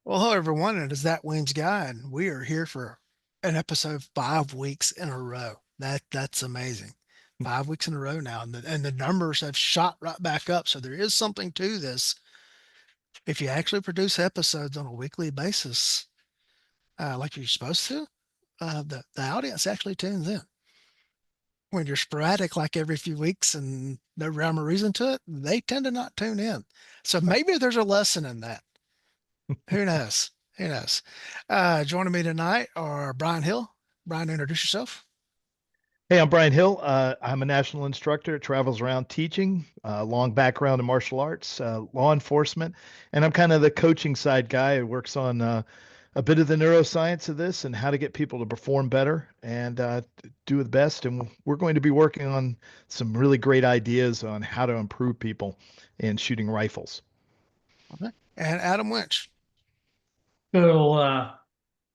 Well, hello everyone, it is that Weems guy, and we are here for an episode 5 weeks in a row. That's amazing. 5 weeks in a row now, and the numbers have shot right back up. So there is something to this. If you actually produce episodes on a weekly basis, like you're supposed to, the audience actually tunes in. When you're sporadic, like every few weeks, and no rhyme or reason to it, they tend to not tune in. So maybe there's a lesson in that. Who knows? Who knows? Joining me tonight are Brian Hill. Brian, introduce yourself. Hey, I'm Brian Hill. I'm a national instructor, travels around teaching, long background in martial arts, law enforcement, and I'm kind of the coaching side guy who works on a bit of the neuroscience of this and how to get people to perform better and do the best. And we're going to be working on some really great ideas on how to improve people in shooting rifles. Okay. And Adam Winch. So,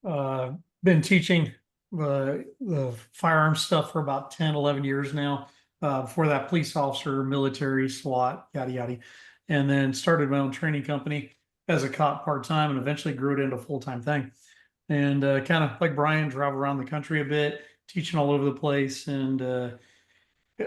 uh, been teaching the firearm stuff for about 10, 11 years now. Before that, police officer, military, SWAT, yada, yada. And then started my own training company as a cop part-time and eventually grew it into a full-time thing. And kind of like Brian, travel around the country a bit, teaching all over the place. And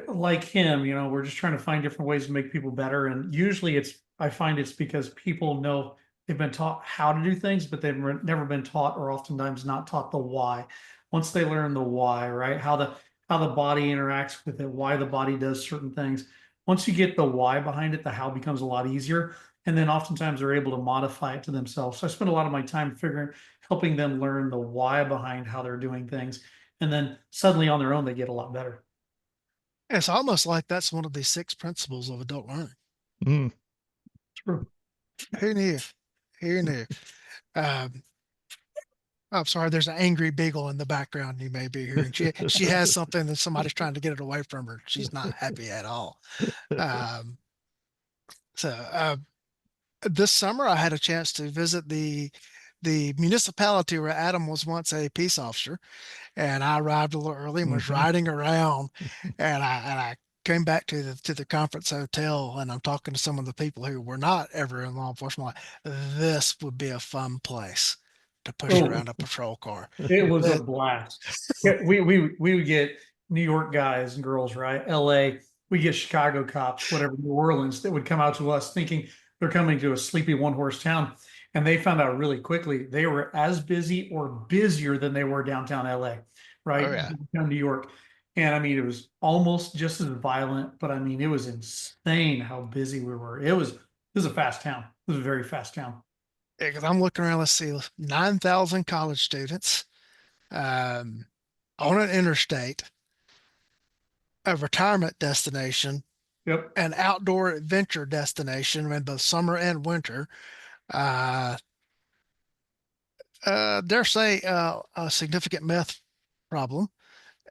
like him, we're just trying to find different ways to make people better. And usually I find it's because people know they've been taught how to do things, but they've never been taught or oftentimes not taught the why. Once they learn the why, right? How the body interacts with it, why the body does certain things. Once you get the why behind it, the how becomes a lot easier. And then oftentimes they're able to modify it to themselves. So I spend a lot of my time helping them learn the why behind how they're doing things. And then suddenly on their own, they get a lot better. It's almost like that's one of the six principles of adult learning. Mm. True. Who knew? Who knew? Um, I'm sorry, there's an angry beagle in the background you may be hearing. She has something that somebody's trying to get it away from her. She's not happy at all. Um, so this summer I had a chance to visit the municipality where Adam was once a peace officer. And I arrived a little early and was Mhm. riding around, and I came back to the conference hotel, and I'm talking to some of the people who were not ever in law enforcement. Like, this would be a fun place to push Oh, around a patrol car. it was a That blast. Yeah, we would get New York guys and girls, right? LA, we get Chicago cops, whatever, New Orleans, that would come out to us thinking they're coming to a sleepy one-horse town. And they found out really quickly they were as busy or busier than they were downtown LA, oh right? yeah. Downtown New York. And I mean, it was almost just as violent, but I mean, it was insane how busy we were. It was a fast town. It was a very fast town. Because I'm looking around, let's see, 9,000 college students um, on an interstate, a retirement destination, Yep. an outdoor adventure destination in both summer and winter. Uh, dare say a significant meth problem.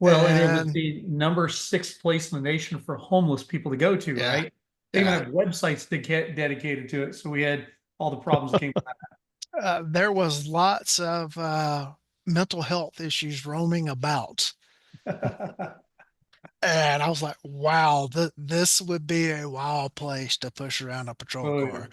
Well, and it was And the number six place in the nation for homeless people to go to, yeah, right? They even yeah. have websites that get dedicated to it. So we had all the problems that came from There was lots of mental health issues roaming about. that. And I was like, wow, this would be a wild place to push around a patrol Oh yeah. car.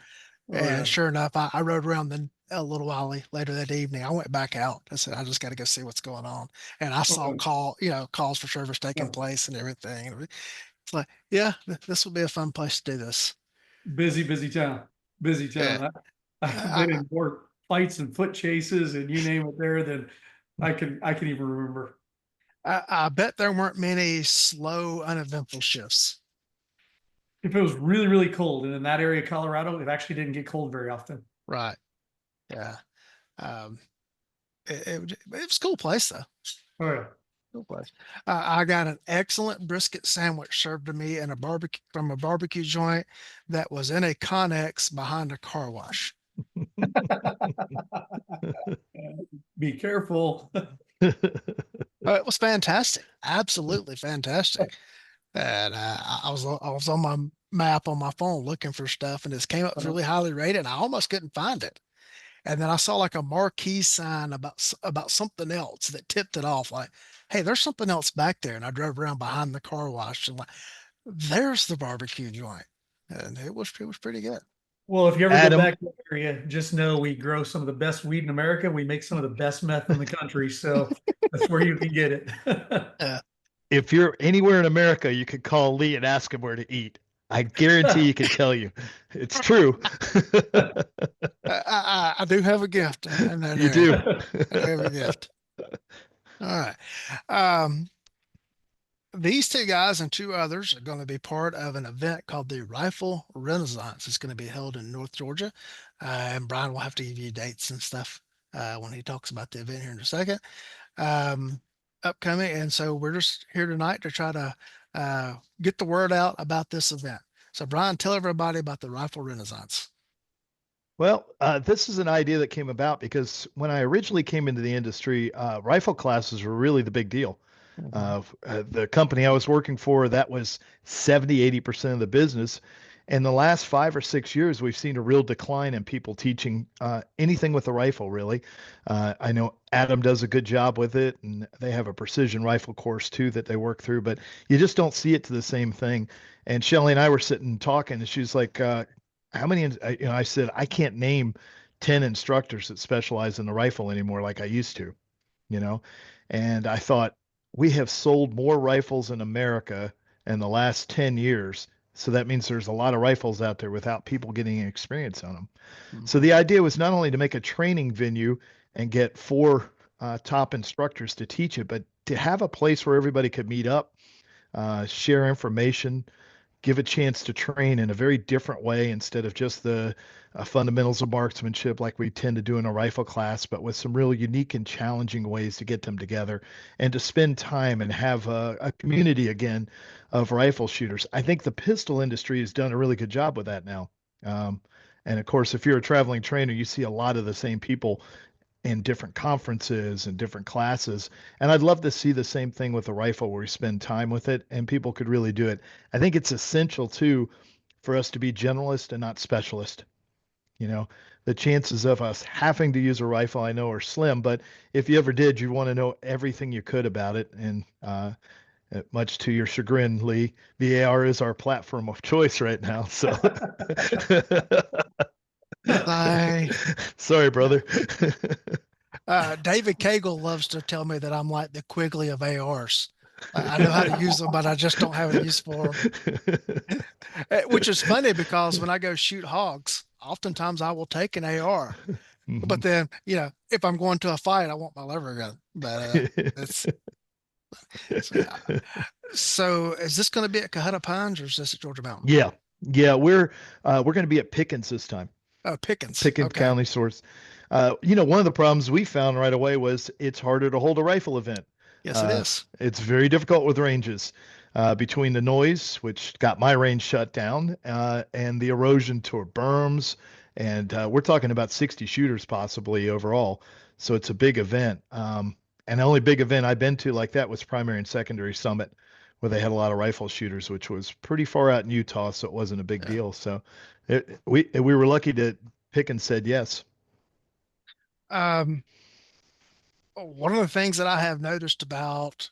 Oh And yeah. sure enough, I rode around then a little while later that evening. I went back out. I said, I just got to go see what's going on. And I saw Oh, calls for service taking yeah. place and everything. And it's like, yeah, this would be a fun place to do this. Busy, busy town. Busy Yeah. town. I've been I, in more fights and foot chases and you name it there than I can even remember. I bet there weren't many slow, uneventful shifts. If it was really, really cold, and in that area of Colorado, it actually didn't get cold very often. Right. Yeah. Um, it was a cool place though. Oh yeah. Cool place. I got an excellent brisket sandwich served to me in a barbecue from a barbecue joint that was in a Connex behind a car wash. Be careful. It was fantastic. Absolutely fantastic. And I was on my map on my phone looking for stuff, and this came up really highly rated. And I almost couldn't find it. And then I saw like a marquee sign about something else that tipped it off. Like, hey, there's something else back there. And I drove around behind the car wash and like, there's the barbecue joint, and it was pretty good. Well, if you ever get Adam, back to the area, just know we grow some of the best weed in America. We make some of the best meth in the country. So that's where you can get it. Uh, if you're anywhere in America, you could call Lee and ask him where to eat. I guarantee he can tell you. It's true. I do have a gift in that You area. do. I do have a gift. All right. Um, these two guys and two others are going to be part of an event called the Rifle Renaissance. It's going to be held in North Georgia. And Brian will have to give you dates and stuff when he talks about the event here in a second. Um, upcoming. And so we're just here tonight to try to get the word out about this event. So, Brian, tell everybody about the Rifle Renaissance. Well, this is an idea that came about because when I originally came into the industry, rifle classes were really the big deal. Mhm. The company I was working for, that was 70, 80% of the business. In the last 5 or 6 years, we've seen a real decline in people teaching anything with a rifle, really. I know Adam does a good job with it, and they have a precision rifle course too that they work through, but you just don't see it to the same thing. And Shelly and I were sitting talking, and she's like, how many, I said, I can't name 10 instructors that specialize in the rifle anymore like I used to, you know? And I thought, we have sold more rifles in America in the last 10 years. So that means there's a lot of rifles out there without people getting experience on them. So Mhm. the idea was not only to make a training venue and get four top instructors to teach it, but to have a place where everybody could meet up, share information, give a chance to train in a very different way instead of just the fundamentals of marksmanship like we tend to do in a rifle class, but with some real unique and challenging ways to get them together and to spend time and have a community again of rifle shooters. I think the pistol industry has done a really good job with that now. Um, and of course, if you're a traveling trainer, you see a lot of the same people in different conferences and different classes. And I'd love to see the same thing with the rifle where we spend time with it and people could really do it. I think it's essential too for us to be generalist and not specialist. You know, the chances of us having to use a rifle I know are slim, but if you ever did, you'd want to know everything you could about it. And much to your chagrin, Lee, the AR is our platform of choice right now. So I, sorry, brother. David Cagle loves to tell me that I'm like the Quigley of ARs. I know how to use them, but I just don't have a use for them. Which is funny because when I go shoot hogs, oftentimes I will take an AR. But Mhm. then, if I'm going to a fight, I want my lever gun. But it's so, so is this going to be at Cahutta Pines or is this at Georgia Mountain? Yeah, yeah, we're going to be at Pickens this time. Oh, Pickens. Pickens Okay. County Source. One of the problems we found right away was it's harder to hold a rifle event. Yes, it is. It's very difficult with ranges between the noise, which got my range shut down, and the erosion to berms. And we're talking about 60 shooters possibly overall. So it's a big event. And the only big event I've been to like that was Primary and Secondary Summit, where they had a lot of rifle shooters, which was pretty far out in Utah, so it wasn't a big Yeah. deal. So we were lucky to pick and said yes. Um, one of the things that I have noticed about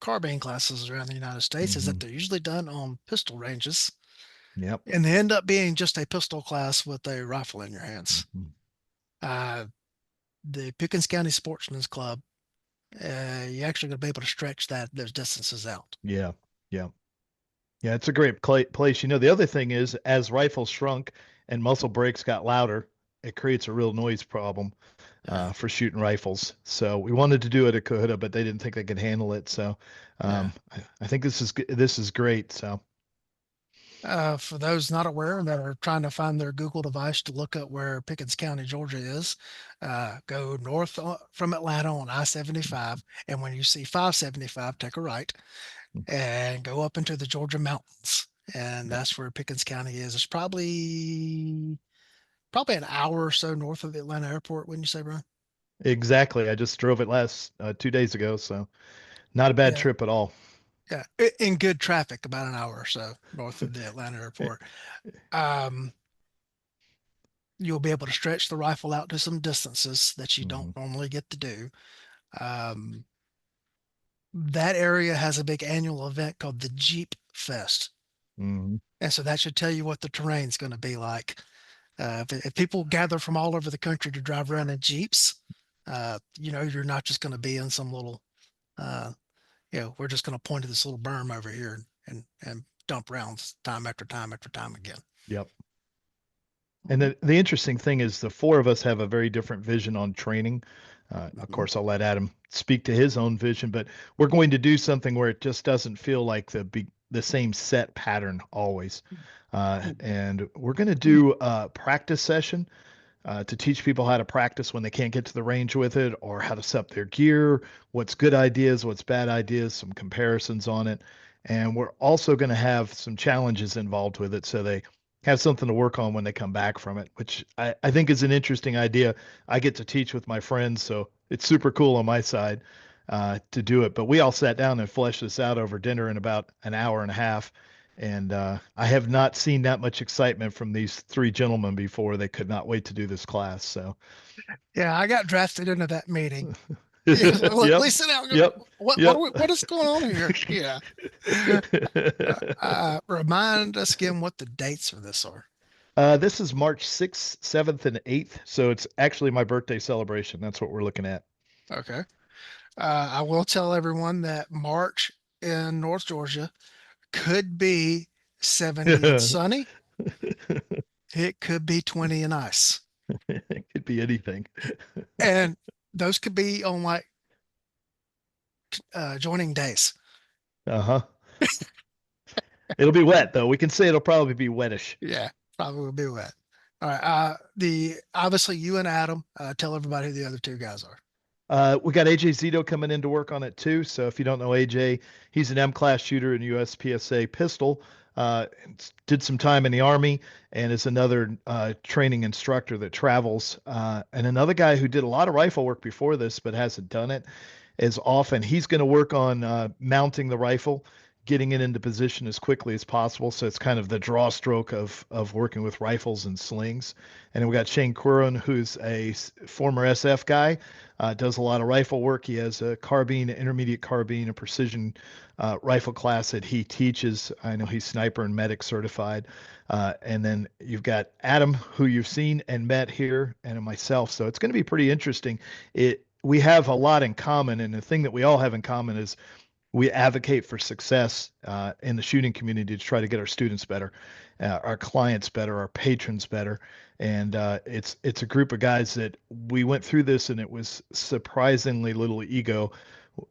carbine classes around the United States is that Hmm. they're usually done on pistol ranges Yep. and they end up being just a pistol class with a rifle in your hands. Mhm. Uh, the Pickens County Sportsman's Club, you're actually going to be able to stretch those distances out. Yeah. Yeah. Yeah. It's a great place. The other thing is, as rifles shrunk and muzzle brakes got louder, it creates a real noise problem Yeah, for shooting rifles. So we wanted to do it at Cohutta, but they didn't think they could handle it. So yeah. I think this is great. So For those not aware that are trying to find their Google device to look up where Pickens County, Georgia is, go north from Atlanta on I-75. And when you see 575, take a right and go up into the Georgia mountains. And yeah, that's where Pickens County is. It's probably an hour or so north of the Atlanta airport, wouldn't you say, Brian? exactly. I just drove it last 2 days ago. So not a bad Yeah. trip at all. Yeah. In good traffic, about an hour or so north of the Atlanta airport. Um, you'll be able to stretch the rifle out to some distances that you don't Hmm. normally get to do. Um, that area has a big annual event called the Jeep Fest. Hmm. And so that should tell you what the terrain's going to be like. If people gather from all over the country to drive around in Jeeps, you're not just going to be in some little, uh, we're just going to point to this little berm over here and dump rounds time after time after time again. Yep. And the interesting thing is the four of us have a very different vision on training. Of course, I'll let Adam speak to his own vision, but we're going to do something where it just doesn't feel like the same set pattern always. And we're going to do a practice session to teach people how to practice when they can't get to the range with it, or how to set up their gear, what's good ideas, what's bad ideas, some comparisons on it. And we're also going to have some challenges involved with it so they have something to work on when they come back from it, which I think is an interesting idea. I get to teach with my friends, so it's super cool on my side to do it. But we all sat down and fleshed this out over dinner in about an hour and a half. And I have not seen that much excitement from these three gentlemen before. They could not wait to do this class. So, Yeah, I got drafted into that meeting. Yeah, yep, please sit down. yep, yep. What is going on here? Yeah. Remind us again what the dates for this are. This is March 6th, 7th, and 8th. So it's actually my birthday celebration. That's what we're looking at. Okay. I will tell everyone that March in North Georgia could be 70 and sunny. It could be 20 and ice. It could be anything. And those could be on like joining days. Uh-huh. It'll be wet though. We can say it'll probably be wettish. Yeah, probably will be wet. All right. Obviously you and Adam, tell everybody who the other two guys are. We got AJ Zito coming in to work on it too. So if you don't know AJ, he's an M-class shooter in USPSA pistol. Did some time in the Army and is another training instructor that travels. And another guy who did a lot of rifle work before this but hasn't done it as often. He's going to work on mounting the rifle, getting it into position as quickly as possible. So it's kind of the draw stroke of working with rifles and slings. And then we got Shane Quiron, who's a former SF guy, does a lot of rifle work. He has a carbine, intermediate carbine, a precision rifle class that he teaches. I know he's sniper and medic certified. And then you've got Adam, who you've seen and met here, and myself. So it's going to be pretty interesting. We have a lot in common, and the thing that we all have in common is we advocate for success in the shooting community to try to get our students better, our clients better, our patrons better. And it's a group of guys that we went through this, and it was surprisingly little ego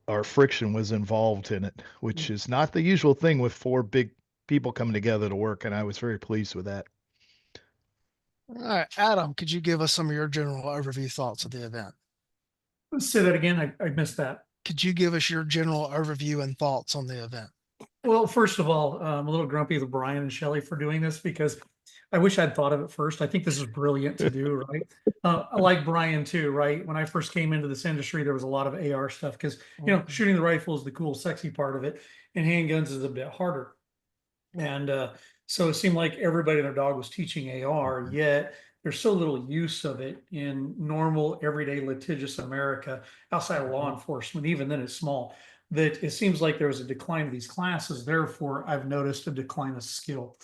or friction was involved in it, which is not the usual thing with four big people coming together to work. And I was very pleased with that. All right, Adam, could you give us some of your general overview thoughts of the event? Let's say that again. I missed that. Could you give us your general overview and thoughts on the event? Well, first of all, I'm a little grumpy with Brian and Shelley for doing this because I wish I'd thought of it first. I think this is brilliant to do, right? I like Brian too, right? When I first came into this industry, there was a lot of AR stuff because, shooting the rifle is the cool, sexy part of it, and handguns is a bit harder. And so it seemed like everybody and their dog was teaching AR, yet there's so little use of it in normal, everyday, litigious America outside of law enforcement. Even then, it's small. That it seems like there was a decline of these classes. Therefore, I've noticed a decline of skill.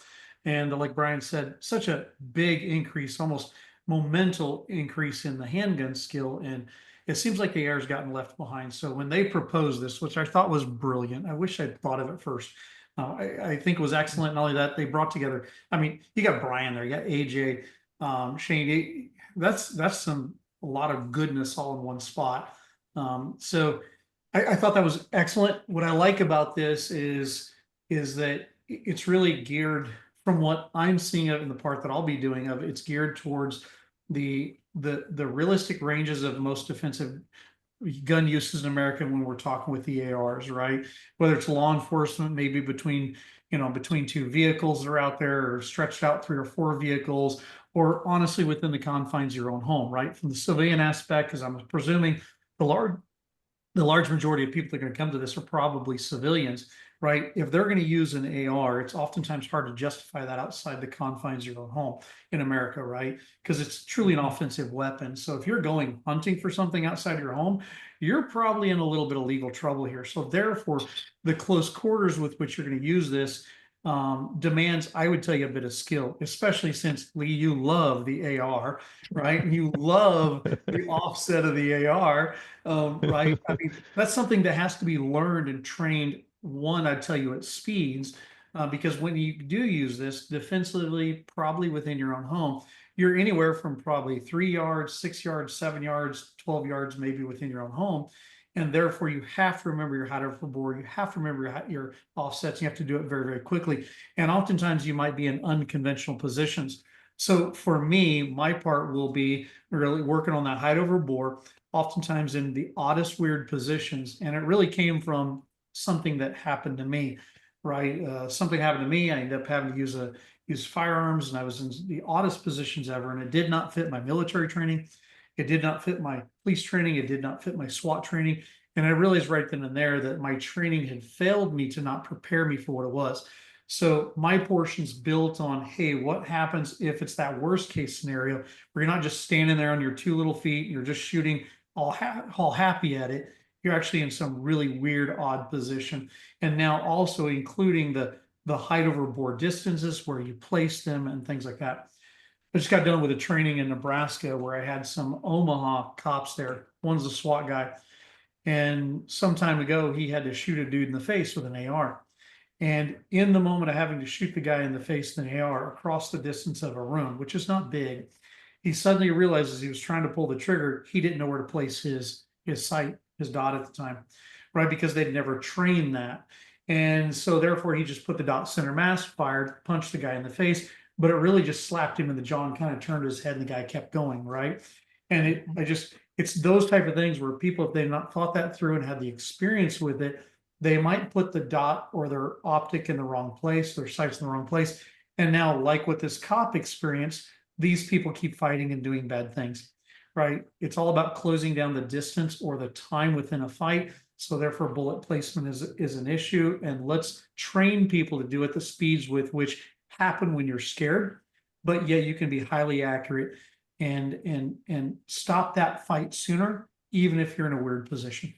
And like Brian said, such a big increase, almost momental increase in the handgun skill. And it seems like the AR has gotten left behind. So when they proposed this, which I thought was brilliant, I wish I'd thought of it first. I think it was excellent. Not only that, they brought together, I mean, you got Brian there, you got AJ, Shane, that's a lot of goodness all in one spot. So I thought that was excellent. What I like about this is that it's really geared, from what I'm seeing of in the part that I'll be doing of, it's geared towards the realistic ranges of most defensive gun uses in America when we're talking with the ARs, right? Whether it's law enforcement, maybe between two vehicles that are out there, or stretched out 3 or 4 vehicles, or honestly within the confines of your own home, right? From the civilian aspect, because I'm presuming the large majority of people that are going to come to this are probably civilians, right? If they're going to use an AR, it's oftentimes hard to justify that outside the confines of your own home in America, right? Because it's truly an offensive weapon. So if you're going hunting for something outside your home, you're probably in a little bit of legal trouble here. So therefore, the close quarters with which you're going to use this, demands, I would tell you, a bit of skill, especially since Lee, you love the AR, right? You love the offset of the AR, right? I mean, that's something that has to be learned and trained. One, I'd tell you at speeds, because when you do use this defensively, probably within your own home, you're anywhere from probably 3 yards, 6 yards, 7 yards, 12 yards, maybe within your own home. And therefore, you have to remember your height over board. You have to remember your offsets. You have to do it very, very quickly. And oftentimes, you might be in unconventional positions. So for me, my part will be really working on that height over bore, oftentimes in the oddest, weird positions. And it really came from something that happened to me, right? Something happened to me. I ended up having to use firearms, and I was in the oddest positions ever, and it did not fit my military training. It did not fit my police training. It did not fit my SWAT training. And I realized right then and there that my training had failed me to not prepare me for what it was. So my portion's built on, hey, what happens if it's that worst case scenario where you're not just standing there on your 2 little feet, you're just shooting all happy at it. You're actually in some really weird, odd position. And now also including the height over board distances where you place them and things like that. I just got done with a training in Nebraska where I had some Omaha cops there. One's a SWAT guy. And some time ago, he had to shoot a dude in the face with an AR. And in the moment of having to shoot the guy in the face with an AR across the distance of a room, which is not big, he suddenly realizes he was trying to pull the trigger. He didn't know where to place his sight, his dot at the time, right? Because they'd never trained that. And so therefore he just put the dot center mass, fired, punched the guy in the face, but it really just slapped him in the jaw and kind of turned his head, and the guy kept going, right? And it's those type of things where people, if they've not thought that through and had the experience with it, they might put the dot or their optic in the wrong place, their sights in the wrong place. And now, like with this cop experience, these people keep fighting and doing bad things, right? It's all about closing down the distance or the time within a fight. So therefore, bullet placement is an issue. And let's train people to do it the speeds with which happen when you're scared, but yet you can be highly accurate and stop that fight sooner, even if you're in a weird position.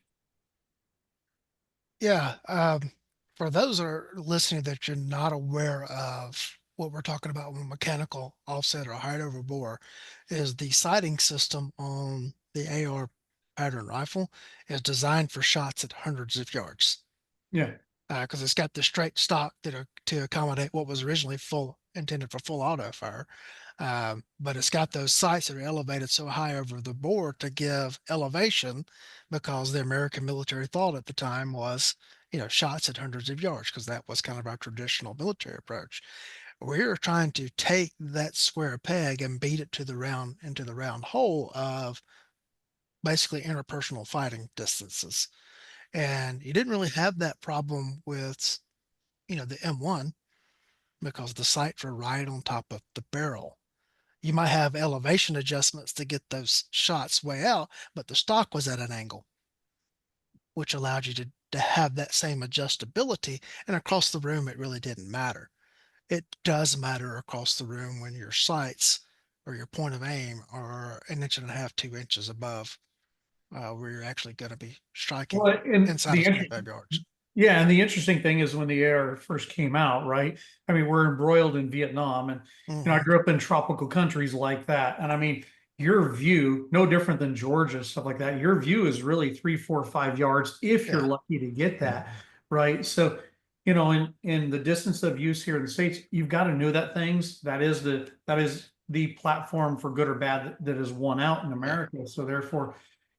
Yeah. For those that are listening that you're not aware of what we're talking about with mechanical offset or height over bore, is the sighting system on the AR pattern rifle is designed for shots at hundreds of yards. Yeah. Because it's got the straight stock to accommodate what was originally intended for full auto fire. But it's got those sights that are elevated so high over the bore to give elevation, because the American military thought at the time was, shots at hundreds of yards, because that was kind of our traditional military approach. We're trying to take that square peg and beat it into the round hole of basically interpersonal fighting distances. And you didn't really have that problem with, the M1, because the sights were right on top of the barrel. You might have elevation adjustments to get those shots way out, but the stock was at an angle, which allowed you to have that same adjustability. And across the room, it really didn't matter. It does matter across the room when your sights or your point of aim are an inch and a half, 2 inches above where you're actually going to be striking Well, and inside of 25 yards. yeah, and the interesting thing is when the air first came out, right? I mean, we're embroiled in Vietnam, and I Mm-hmm. grew up in tropical countries like that. And I mean, your view, no different than Georgia, stuff like that. Your view is really 3, 4, 5 yards if you're Yeah. lucky to get that, right? So, in the distance of use here in the States, you've got to know that things. That is the platform for good or bad that is won out in Yeah. America. So therefore,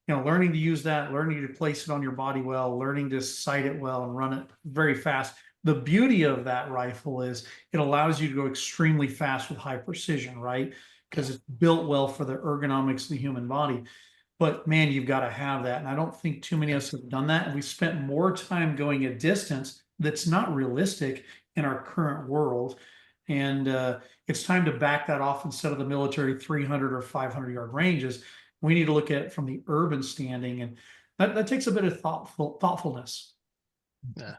learning to use that, learning to place it on your body well, learning to sight it well and run it very fast. The beauty of that rifle is it allows you to go extremely fast with high precision, right? Yeah. Because it's built well for the ergonomics of the human body. But man, you've got to have that. And I don't think too many of us have done that. And we spent more time going a distance that's not realistic in our current world. And it's time to back that off instead of the military 300 or 500 yard ranges. We need to look at it from the urban standing, and that takes a bit of thoughtfulness. Yeah.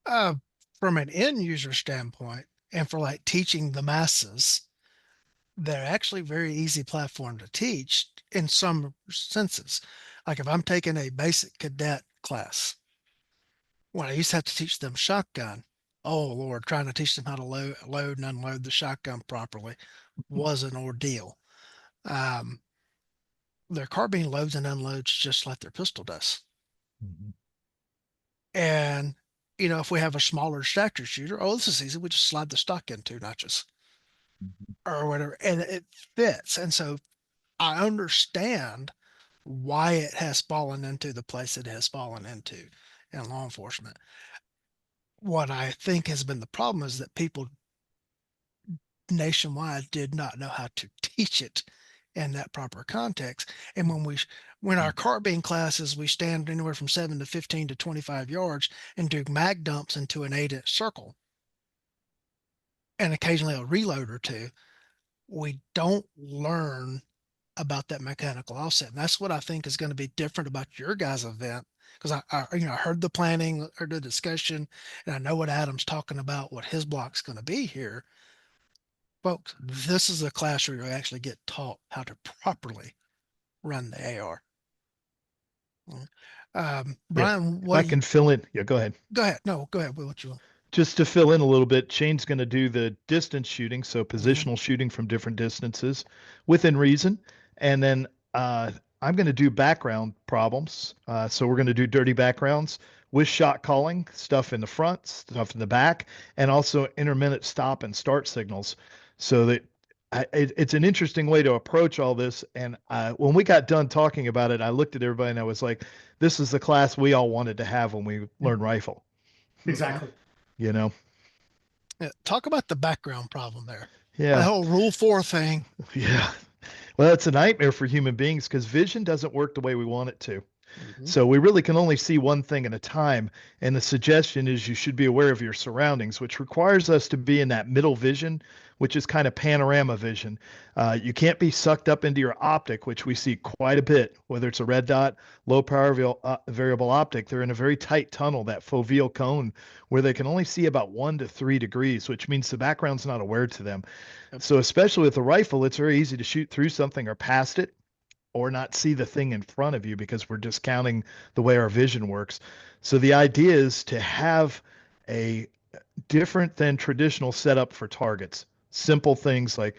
Uh, from an end user standpoint, and for like teaching the masses, they're actually very easy platform to teach in some senses. Like if I'm taking a basic cadet class, when I used to have to teach them shotgun, Oh Lord, trying to teach them how to load and unload the shotgun properly was an ordeal. Um, their carbine loads and unloads just like their pistol does. Mhm. And, if we have a smaller stature shooter, oh, this is easy. We just slide the stock in 2 notches Mhm. or whatever, and it fits. And so I understand why it has fallen into the place it has fallen into in law enforcement. What I think has been the problem is that people nationwide did not know how to teach it in that proper context. And when our carbine classes, we stand anywhere from 7 to 15 to 25 yards and do mag dumps into an 8-inch circle and occasionally a reload or two, we don't learn about that mechanical offset. And that's what I think is going to be different about your guys' event. Because I heard the planning or the discussion, and I know what Adam's talking about, what his block's going to be here. Folks, this is a class where you actually get taught how to properly run the AR. Yeah. Brian, If I can fill in, yeah, go ahead. go ahead. No, go ahead with what you want. Just to fill in a little bit, Shane's going to do the distance shooting, so Mhm. positional shooting from different distances within reason. And then I'm going to do background problems. So we're going to do dirty backgrounds with shot calling, stuff in the front, stuff in the back, and also intermittent stop and start signals. So that it's an interesting way to approach all this. And when we got done talking about it, I looked at everybody and I was like, this is the class we all wanted to have when we learned rifle, Mhm. Exactly. you know? Yeah, talk about the background problem there. The Yeah. whole Rule 4 thing. Yeah. Well, it's a nightmare for human beings because vision doesn't work the way we want it to. Mhm. So we really can only see one thing at a time. And the suggestion is you should be aware of your surroundings, which requires us to be in that middle vision, which is kind of panorama vision. You can't be sucked up into your optic, which we see quite a bit, whether it's a red dot, low power variable optic. They're in a very tight tunnel, that foveal cone, where they can only see about 1 to 3 degrees, which means the background's not aware to them. Yep. So, especially with a rifle, it's very easy to shoot through something or past it or not see the thing in front of you because we're discounting the way our vision works. So the idea is to have a different than traditional setup for targets. Simple things like,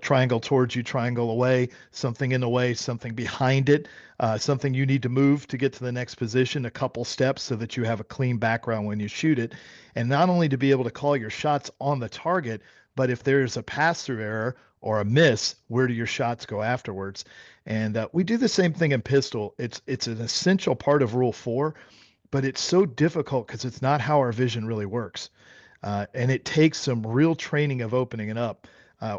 triangle towards you, triangle away, something in the way, something behind it, something you need to move to get to the next position, a couple steps so that you have a clean background when you shoot it. And not only to be able to call your shots on the target, but if there's a pass through error or a miss, where do your shots go afterwards? And we do the same thing in pistol. It's an essential part of Rule 4, but it's so difficult because it's not how our vision really works. And it takes some real training of opening it up.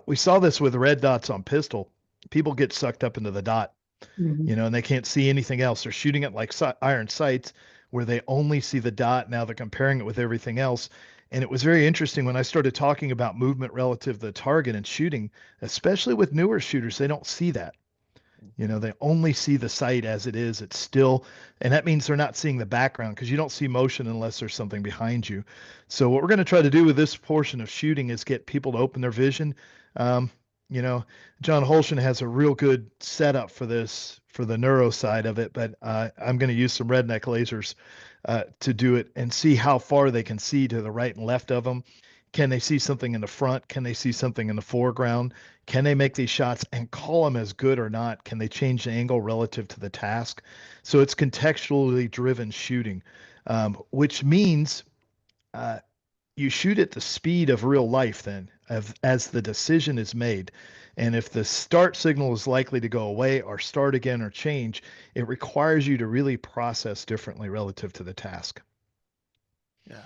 We saw this with red dots on pistol. People get sucked up into the dot, Mhm. and they can't see anything else. They're shooting it like iron sights where they only see the dot. Now they're comparing it with everything else. And it was very interesting when I started talking about movement relative to the target and shooting, especially with newer shooters, they don't see that. They only see the sight as it is. It's still, and that means they're not seeing the background because you don't see motion unless there's something behind you. So what we're going to try to do with this portion of shooting is get people to open their vision. Um, you know, John Holshin has a real good setup for this for the neuro side of it, but I'm going to use some redneck lasers to do it and see how far they can see to the right and left of them. Can they see something in the front? Can they see something in the foreground? Can they make these shots and call them as good or not? Can they change the angle relative to the task? So it's contextually driven shooting, which means uh, you shoot at the speed of real life then, as the decision is made. And if the start signal is likely to go away or start again or change, it requires you to really process differently relative to the task. Yeah.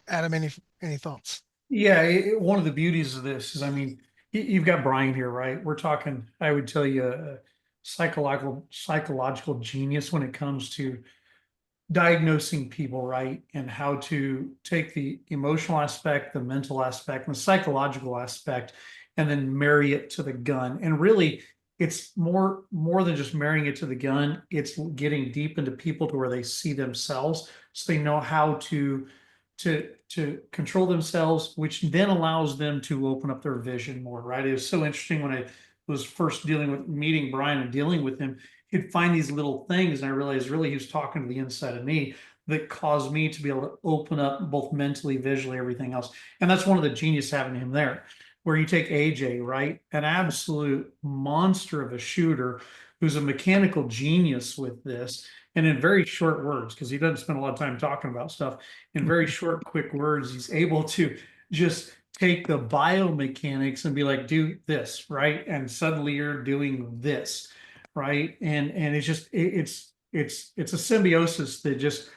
Adam, any thoughts? Yeah, one of the beauties of this is, I mean, you've got Brian here, right? We're talking, I would tell you, a psychological genius when it comes to diagnosing people, right? And how to take the emotional aspect, the mental aspect, and the psychological aspect, and then marry it to the gun. And really, it's more than just marrying it to the gun. It's getting deep into people to where they see themselves, so they know how to control themselves, which then allows them to open up their vision more, right? It was so interesting when I was first meeting Brian and dealing with him. He'd find these little things, and I realized really he was talking to the inside of me. that caused me to be able to open up both mentally, visually, everything else. And that's one of the genius having him there. Where you take AJ, right? An absolute monster of a shooter who's a mechanical genius with this. And in very short words, because he doesn't spend a lot of time talking about stuff, in very short, quick words, he's able to just take the biomechanics and be like, do this, right? And suddenly you're doing this, right? And it's just it's a symbiosis that just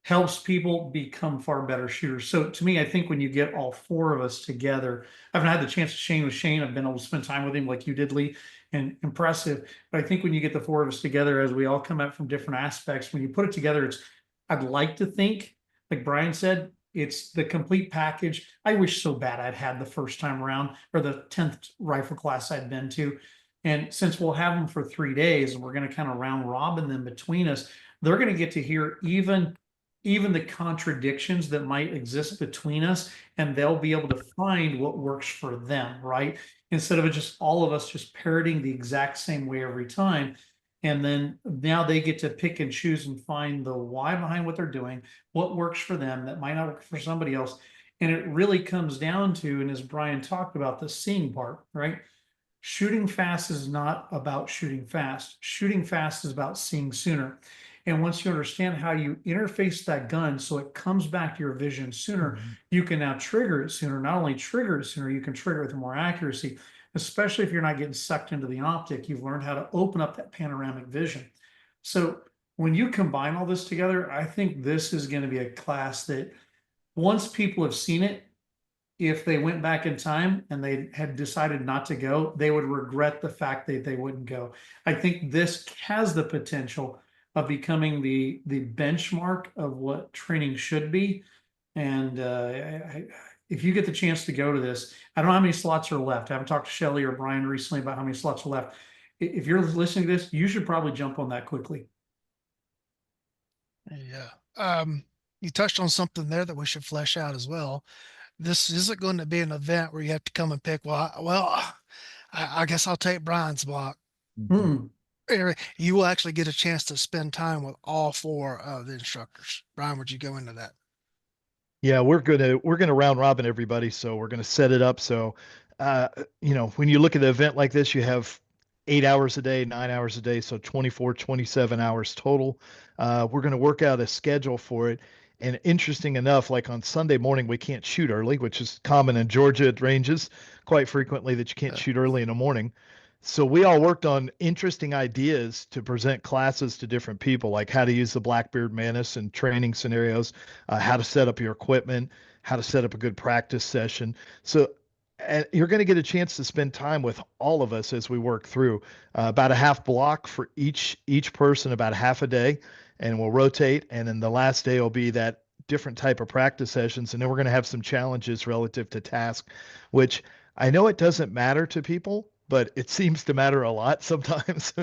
helps people become far better shooters. So to me, I think when you get all four of us together, I haven't had the chance to Shane with Shane. I've been able to spend time with him like you did, Lee, and impressive. But I think when you get the four of us together, as we all come at from different aspects, when you put it together, I'd like to think, like Brian said, it's the complete package. I wish so bad I'd had the first time around or the 10th rifle class I'd been to. And since we'll have them for 3 days and we're going to kind of round robin them between us, they're going to get to hear even the contradictions that might exist between us, and they'll be able to find what works for them, right? Instead of it just all of us just parroting the exact same way every time. And then now they get to pick and choose and find the why behind what they're doing, what works for them that might not work for somebody else. And it really comes down to, and as Brian talked about, the seeing part, right? Shooting fast is not about shooting fast. Shooting fast is about seeing sooner. And once you understand how you interface that gun so it comes back to your vision sooner, you can now trigger it sooner. Not only trigger it sooner, you can trigger it with more accuracy, especially if you're not getting sucked into the optic. You've learned how to open up that panoramic vision. So when you combine all this together, I think this is going to be a class that once people have seen it, if they went back in time and they had decided not to go, they would regret the fact that they wouldn't go. I think this has the potential of becoming the benchmark of what training should be. And if you get the chance to go to this, I don't know how many slots are left. I haven't talked to Shelly or Brian recently about how many slots are left. If you're listening to this, you should probably jump on that quickly. Yeah. You touched on something there that we should flesh out as well. This isn't going to be an event where you have to come and pick. I guess I'll take Brian's block. Mhm. Hmm. Anyway, you will actually get a chance to spend time with all four of the instructors. Brian, would you go into that? Yeah, we're gonna round robin everybody, so we're gonna set it up so when you look at an event like this, you have 8 hours a day, 9 hours a day, so 24, 27 hours total. We're gonna work out a schedule for it. And interesting enough, like on Sunday morning, we can't shoot early, which is common in Georgia. It ranges quite frequently that you can't Uh, shoot early in the morning. So we all worked on interesting ideas to present classes to different people, like how to use the Blackbeard Manus in training scenarios, how to set up your equipment, how to set up a good practice session. So you're going to get a chance to spend time with all of us as we work through about a half block for each person, about half a day, and we'll rotate. And then the last day will be that different type of practice sessions, and then we're going to have some challenges relative to task, which I know it doesn't matter to people, but it seems to matter a lot sometimes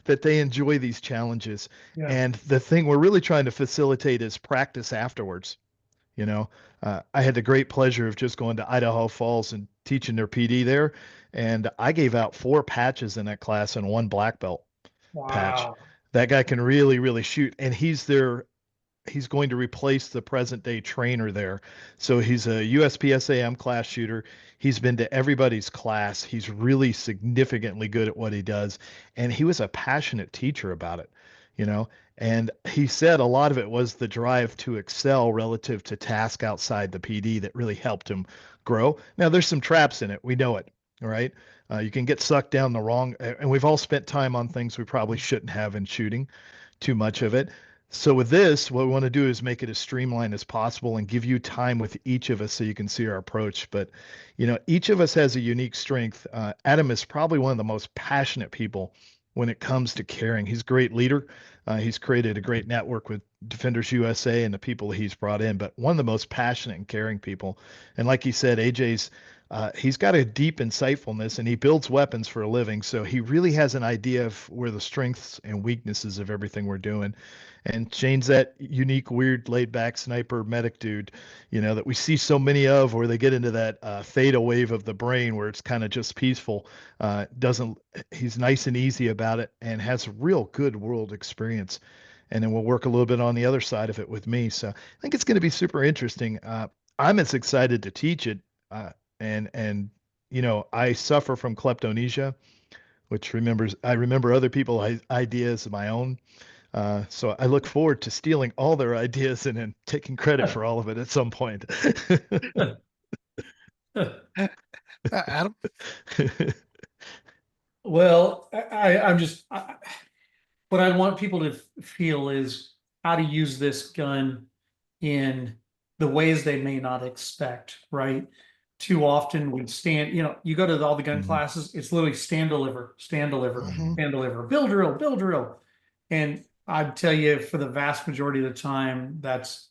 that they enjoy these challenges. Yeah. And the thing we're really trying to facilitate is practice afterwards. You know, I had the great pleasure of just going to Idaho Falls and teaching their PD there, and I gave out 4 patches in that class and 1 black belt patch. Wow. That guy can really, really shoot, and he's going to replace the present day trainer there. So he's a USPSAM class shooter. He's been to everybody's class. He's really significantly good at what he does. And he was a passionate teacher about it, you know. And he said a lot of it was the drive to excel relative to task outside the PD that really helped him grow. Now, there's some traps in it. We know it. All right. You can get sucked down the wrong, and we've all spent time on things we probably shouldn't have in shooting too much of it. So with this, what we want to do is make it as streamlined as possible and give you time with each of us so you can see our approach. But, each of us has a unique strength. Adam is probably one of the most passionate people when it comes to caring. He's a great leader. He's created a great network with Defenders USA and the people he's brought in, but one of the most passionate and caring people. And like he said, he's got a deep insightfulness and he builds weapons for a living. So he really has an idea of where the strengths and weaknesses of everything we're doing. And Shane's that unique, weird, laid back sniper medic dude, that we see so many of where they get into that theta wave of the brain where it's kind of just peaceful. He's nice and easy about it and has real good world experience. and then we'll work a little bit on the other side of it with me. So I think it's going to be super interesting. I'm as excited to teach it, and I suffer from kleptonesia, which I remember other people's ideas of my own. So I look forward to stealing all their ideas and then taking credit for all of it at some point. Adam. Well, what I want people to feel is how to use this gun in the ways they may not expect, right? Too often we stand, you go to all the gun Mhm. classes, it's literally stand, deliver, stand, deliver, Hmm. stand, deliver, build drill, build drill. And I'd tell you for the vast majority of the time, that's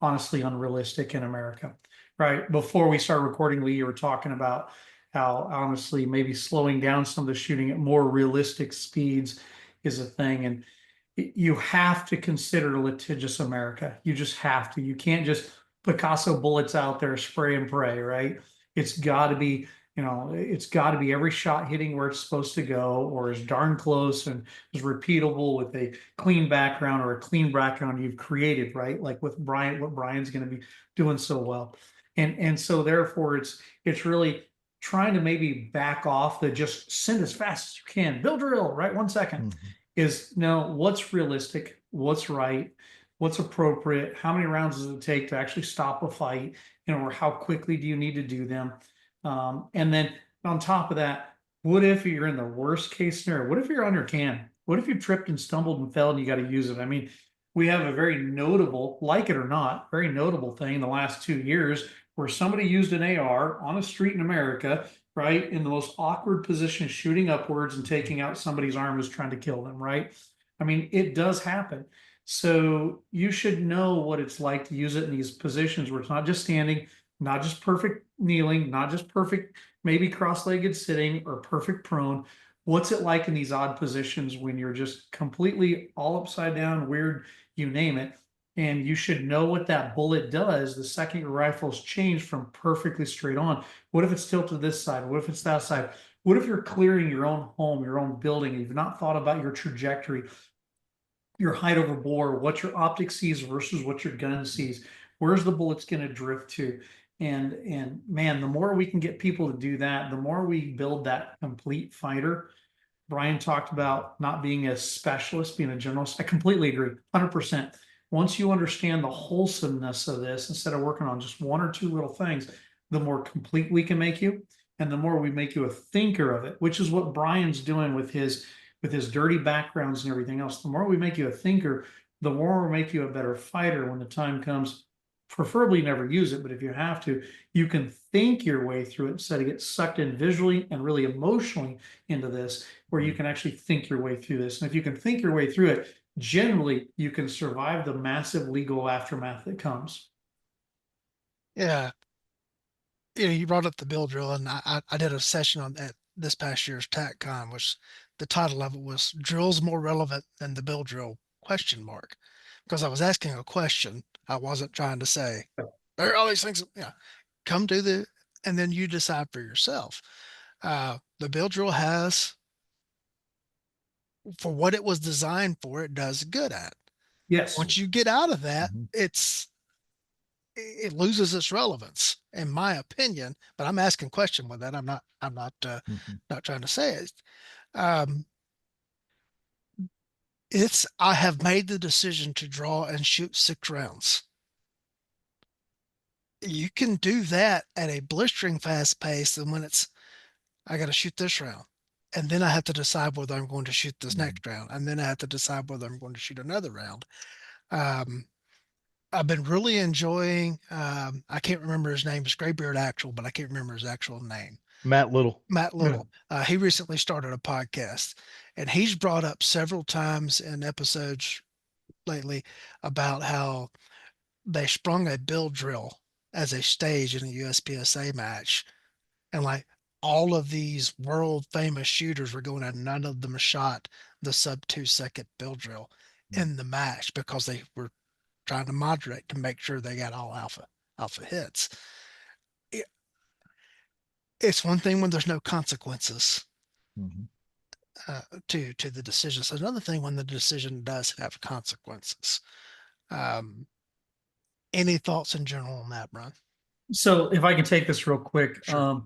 honestly unrealistic in America, right? Before we start recording, Lee, you were talking about how honestly maybe slowing down some of the shooting at more realistic speeds is a thing. And you have to consider litigious America. You just have to. You can't just Picasso bullets out there, spray and pray, right? It's got to be, it's got to be every shot hitting where it's supposed to go, or as darn close and as repeatable with a clean background or a clean background you've created, right? Like with Brian, what Brian's going to be doing so well. And so therefore it's really trying to maybe back off the just send as fast as you can, build drill, right? 1 second Mhm. is no, what's realistic, what's right, what's appropriate, how many rounds does it take to actually stop a fight, or how quickly do you need to do them? And then on top of that, what if you're in the worst case scenario? What if you're on your can? What if you tripped and stumbled and fell and you got to use it? I mean, we have a very notable, like it or not, very notable thing in the last 2 years where somebody used an AR on a street in America, right, in the most awkward position, shooting upwards and taking out somebody's arm who's trying to kill them, right? I mean, it does happen. So you should know what it's like to use it in these positions where it's not just standing, not just perfect kneeling, not just perfect, maybe cross-legged sitting or perfect prone. What's it like in these odd positions when you're just completely all upside down, weird, you name it? And you should know what that bullet does the second your rifle's changed from perfectly straight on. What if it's tilted this side? What if it's that side? What if you're clearing your own home, your own building, and you've not thought about your trajectory, your height over bore, what your optic sees versus what your gun sees? Where's the bullets going to drift to? And man, the more we can get people to do that, the more we build that complete fighter. Brian talked about not being a specialist, being a generalist. I completely agree, 100%. Once you understand the wholesomeness of this, instead of working on just one or two little things, the more complete we can make you, and the more we make you a thinker of it, which is what Brian's doing with his dirty backgrounds and everything else. The more we make you a thinker, the more we make you a better fighter when the time comes. Preferably never use it, but if you have to, you can think your way through it instead of get sucked in visually and really emotionally into this, where you can actually think your way through this. And if you can think your way through it, generally you can survive the massive legal aftermath that comes. Yeah. You brought up the bill drill, and I did a session on that this past year's TACCon, which the title of it was "Drills More Relevant Than the Bill Drill?" question mark, because I was asking a question. I wasn't trying to say there are all these things. Yeah, come do the, and then you decide for yourself. The bill drill has, for what it was designed for, it does good at. Yes. Once you get out of that, Mhm. it loses its relevance, in my opinion. But I'm asking question with that. Mhm. Not trying to say it. Um, I have made the decision to draw and shoot 6 rounds. You can do that at a blistering fast pace, and when I got to shoot this round, and then I have to decide whether I'm going to shoot this Mhm. next round, and then I have to decide whether I'm going to shoot another round. Um, I've been really enjoying. I can't remember his name. It's Graybeard Actual, but I can't remember his actual name. Matt Little. Matt Yeah. Little. He recently started a podcast, and he's brought up several times in episodes lately about how they sprung a bill drill as a stage in a USPSA match, and like all of these world famous shooters were going, and none of them shot the sub 2 second bill drill in the match because they were trying to moderate to make sure they got all alpha hits. It's one thing when there's no consequences. Mhm. to the decision. So another thing, when the decision does have consequences, um, any thoughts in general on that, Brian? So if I can take this real quick, Sure.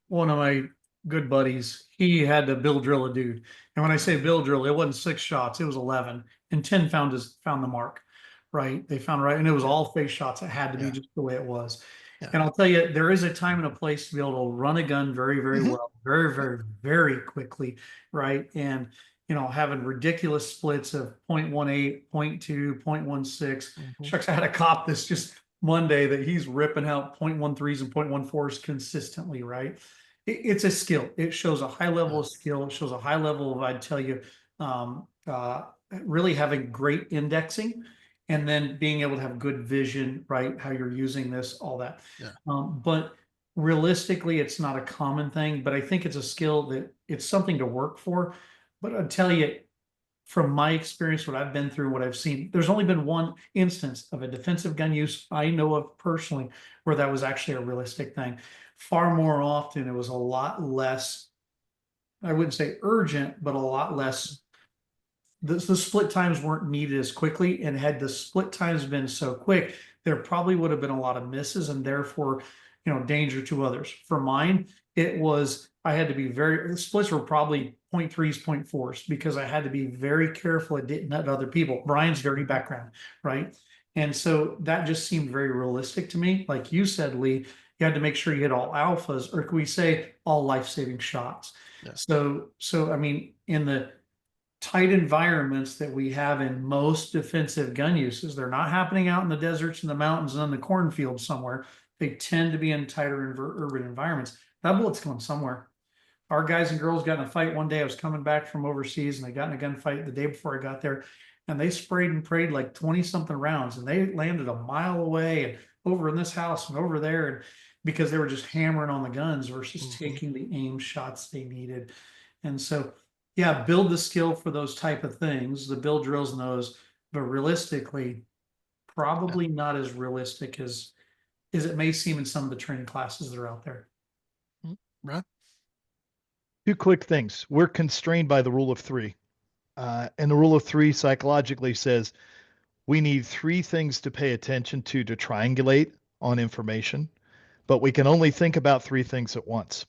one of my good buddies, he had to bill drill a dude. And when I say bill drill, it wasn't 6 shots, it was 11. And 10 found the mark, right? They found right, and it was Yeah. all face shots. It had to be Yeah. just the way it was. Yeah. And I'll tell you, there is a time and a place to be able to run a gun very, very Hmm. well, very, very, very quickly, right? And having ridiculous splits of 0.18, 0.2, 0.16. Hmm. Shucks, I had a cop this just Monday that he's ripping out 0.13s and 0.14s consistently, right? It's a skill. It shows a high level Yeah. of skill. It shows a high level of, I'd tell you, um, uh, really having great indexing and then being able to have good vision, right? How you're using this, all that. Yeah. But realistically, it's not a common thing, but I think it's a skill that it's something to work for. But I'll tell you, from my experience, what I've been through, what I've seen, there's only been one instance of a defensive gun use I know of personally where that was actually a realistic thing. Far more often, it was a lot less, I wouldn't say urgent, but a lot less. The split times weren't needed as quickly, and had the split times been so quick, there probably would have been a lot of misses and therefore, danger to others. For mine, it was I had to be the splits were probably 0.3s, 0.4s because I had to be very careful I didn't hit other people. Brian's dirty background, right? And so that just seemed very realistic to me. Like you said, Lee, you had to make sure you hit all alphas, or could we say all life-saving shots? Yeah. So I mean, in the tight environments that we have in most defensive gun uses. They're not happening out in the deserts and the mountains and in the cornfields somewhere. They tend to be in tighter urban environments. That bullet's going somewhere. Our guys and girls got in a fight one day. I was coming back from overseas and they got in a gunfight the day before I got there. And they sprayed and prayed like 20 something rounds and they landed a mile away and over in this house and over there. And because they were just hammering on the guns versus taking the aim shots they needed. And so, yeah, build the skill for those type of things, the build drills and those, but realistically, Yeah. probably not as realistic as it may seem in some of the training classes that are out there. Brian? Two quick things. We're constrained by the rule of three. And the rule of three psychologically says we need three things to pay attention to triangulate on information, but we can only think about three things at once.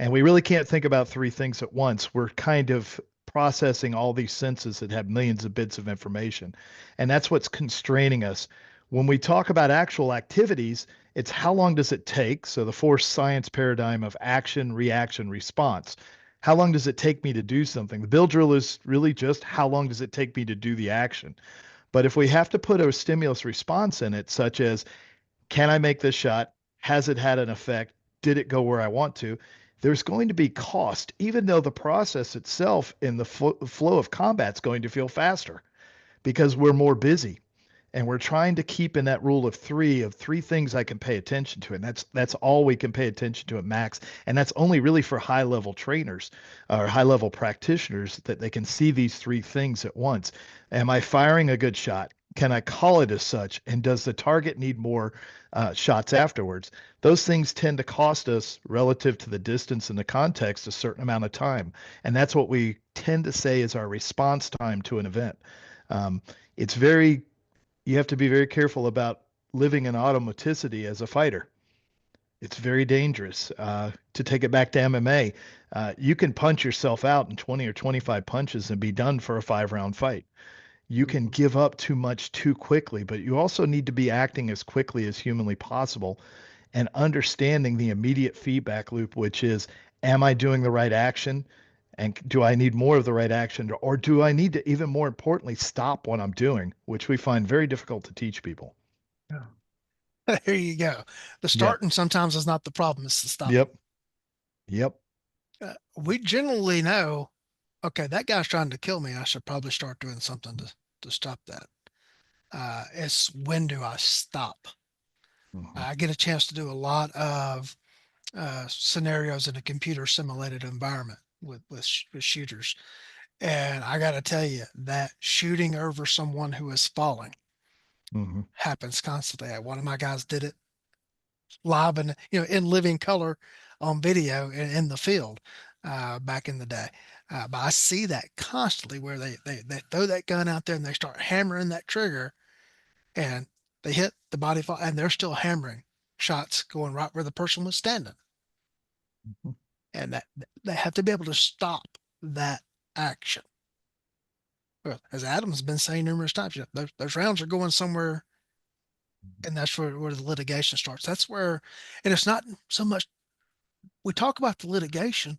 And we really can't think about three things at once. We're kind of processing all these senses that have millions of bits of information. And that's what's constraining us. When we talk about actual activities, it's how long does it take? So the force science paradigm of action, reaction, response. How long does it take me to do something? The bill drill is really just how long does it take me to do the action? But if we have to put a stimulus response in it, such as can I make this shot? Has it had an effect? Did it go where I want to? There's going to be cost, even though the process itself in the flow of combat is going to feel faster because we're more busy and we're trying to keep in that rule of three things I can pay attention to, and that's all we can pay attention to at max, and that's only really for high level trainers or high level practitioners that they can see these three things at once. Am I firing a good shot? Can I call it as such? And does the target need more shots afterwards? Those things tend to cost us relative to the distance and the context a certain amount of time, and that's what we tend to say is our response time to an event. Um, it's very You have to be very careful about living in automaticity as a fighter. It's very dangerous. To take it back to MMA, you can punch yourself out in 20 or 25 punches and be done for a 5 round fight. You can Mhm. give up too much too quickly, but you also need to be acting as quickly as humanly possible and understanding the immediate feedback loop, which is, am I doing the right action? And do I need more of the right action? Or do I need to, even more importantly, stop what I'm doing, which we find very difficult to teach people? Yeah. There you go. The Yeah. starting sometimes is not the problem, it's the stopping. Yep. Yep. We generally know, okay, that guy's trying to kill me. I should probably start doing something to stop that. It's when do I stop? Mhm. I get a chance to do a lot of scenarios in a computer simulated environment with shooters. And I got to tell you that shooting over someone who is falling Mhm. happens constantly. One of my guys did it live and in living color on video in the field back in the day. But I see that constantly where they throw that gun out there and they start hammering that trigger and they hit the body fall and they're still hammering shots going right where the person was standing. Mhm. And that they have to be able to stop that action. Well, as Adam's been saying numerous times, those rounds are going somewhere, and that's where the litigation starts. That's where, and it's not so much we talk about the litigation.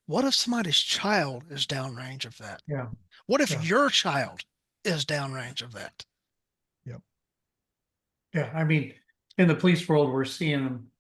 What if somebody's child is downrange of that? Yeah. What if Yeah. your child is downrange of that? Yep. Yeah. I mean, in the police world, we're seeing them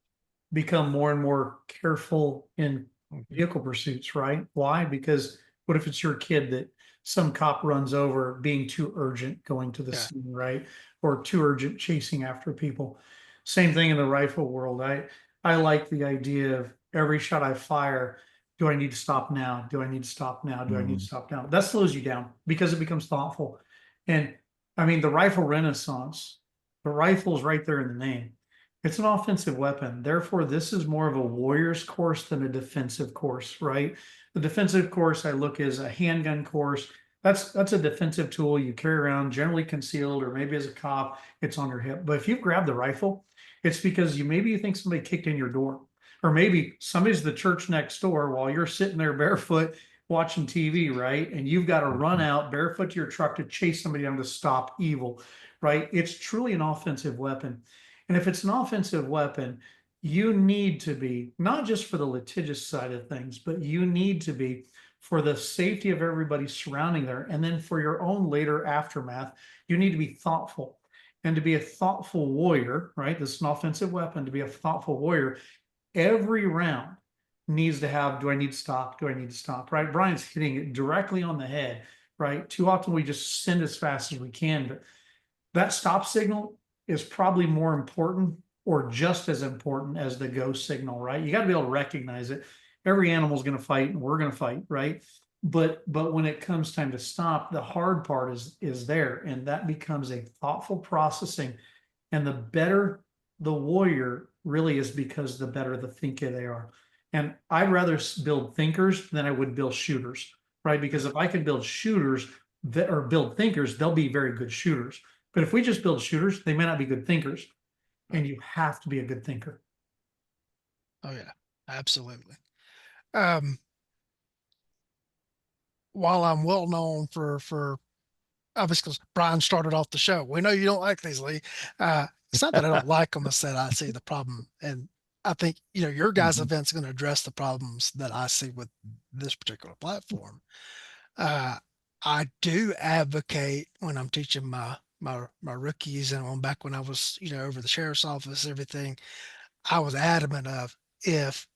become more and more careful in vehicle pursuits, right? Why? Because what if it's your kid that some cop runs over being too urgent going to the Yeah, scene, right? Or too urgent chasing after people. Same thing in the rifle world. I like the idea of every shot I fire, do I need to stop now? Do I need to stop now? Do I need to Mhm. stop now? That slows you down because it becomes thoughtful. And I mean, the rifle renaissance, the rifle is right there in the name. It's an offensive weapon. Therefore, this is more of a warrior's course than a defensive course, right? The defensive course I look as a handgun course. That's a defensive tool you carry around, generally concealed, or maybe as a cop, it's on your hip. But if you grab the rifle, it's because you think somebody kicked in your door, or maybe somebody's the church next door while you're sitting there barefoot watching TV, right? And you've got to run Mhm. out barefoot to your truck to chase somebody down to stop evil, right? It's truly an offensive weapon. And if it's an offensive weapon, you need to be, not just for the litigious side of things, but you need to be for the safety of everybody surrounding there. And then for your own later aftermath, you need to be thoughtful. And to be a thoughtful warrior, right? This is an offensive weapon. To be a thoughtful warrior, every round needs to have, do I need to stop? Do I need to stop? Right? Brian's hitting it directly on the head, right? Too often we just send as fast as we can, but that stop signal is probably more important or just as important as the go signal, right? You got to be able to recognize it. Every animal is going to fight and we're going to fight, right? But when it comes time to stop, the hard part is there, and that becomes a thoughtful processing. And the better the warrior really is, because the better the thinker they are. And I'd rather build thinkers than I would build shooters, right? Because if I can build shooters that or build thinkers, they'll be very good shooters. But if we just build shooters, they may not be good thinkers. right. And you have to be a good thinker. Oh yeah, absolutely. Um, while I'm well known for obviously because Brian started off the show, we know you don't like these, Lee. It's not that I don't like them; it's that I see the problem, and I think your guys' Mhm. event's going to address the problems that I see with this particular platform. Uh, I do advocate when I'm teaching my rookies and on back when I was over the sheriff's office, everything. I was adamant of if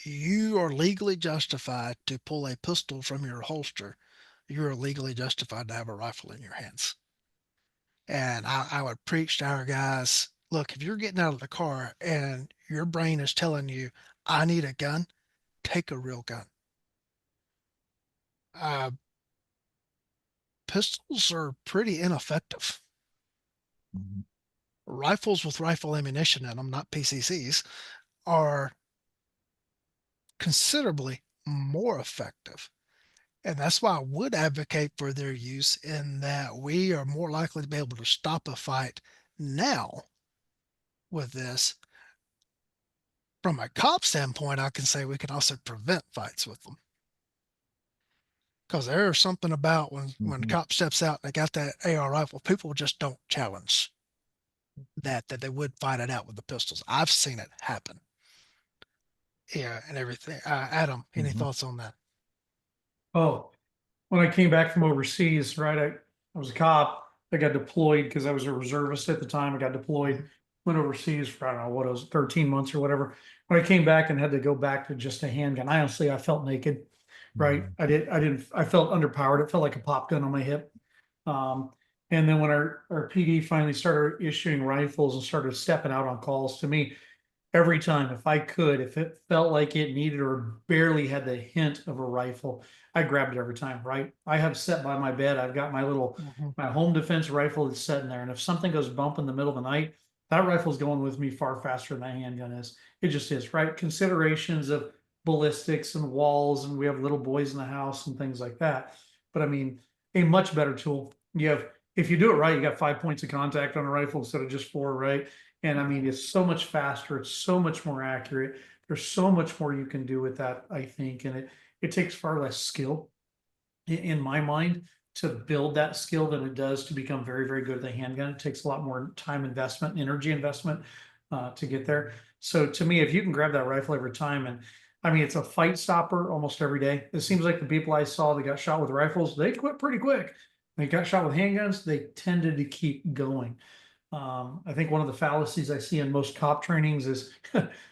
you are legally justified to pull a pistol from your holster, you are legally justified to have a rifle in your hands. And I would preach to our guys, look, if you're getting out of the car and your brain is telling you, I need a gun, take a real gun. Uh, Pistols are pretty ineffective. Mhm. Rifles with rifle ammunition in them, not PCCs, are considerably more effective. And that's why I would advocate for their use in that we are more likely to be able to stop a fight now with this. From a cop standpoint, I can say we can also prevent fights with them. Because there's something about when the Mhm. cop steps out and they got that AR rifle, people just don't challenge that they would fight it out with the pistols. I've seen it happen. Yeah, and everything. Adam, any Mhm. thoughts on that? Oh, when I came back from overseas, right? I was a cop. I got deployed because I was a reservist at the time. I got deployed, Mhm. went overseas for, I don't know what it was, 13 months or whatever. When I came back and had to go back to just a handgun, I honestly, I felt naked, right? Mhm. I felt underpowered. It felt like a pop gun on my hip. Um, and then when our PD finally started issuing rifles and started stepping out on calls to me, every time, if I could, if it felt like it needed or barely had the hint of a rifle, I grabbed it every time, right? I have set by my bed, I've got Mhm. my home defense rifle that's sitting there. And if something goes bump in the middle of the night, that rifle's going with me far faster than that handgun is. It just is, right? Considerations of ballistics and walls, and we have little boys in the house and things like that. But I mean, a much better tool. You have, if you do it right, you got 5 points of contact on a rifle instead of just four, right? And I mean, it's so much faster, it's so much more accurate. There's so much more you can do with that, I think, and it takes far less skill in my mind to build that skill than it does to become very, very good at the handgun. It takes a lot more time investment, energy investment to get there. So to me, if you can grab that rifle every time, and I mean, it's a fight stopper almost every day. It seems like the people I saw that got shot with rifles, they quit pretty quick. They got shot with handguns, they tended to keep going. I think one of the fallacies I see in most cop trainings is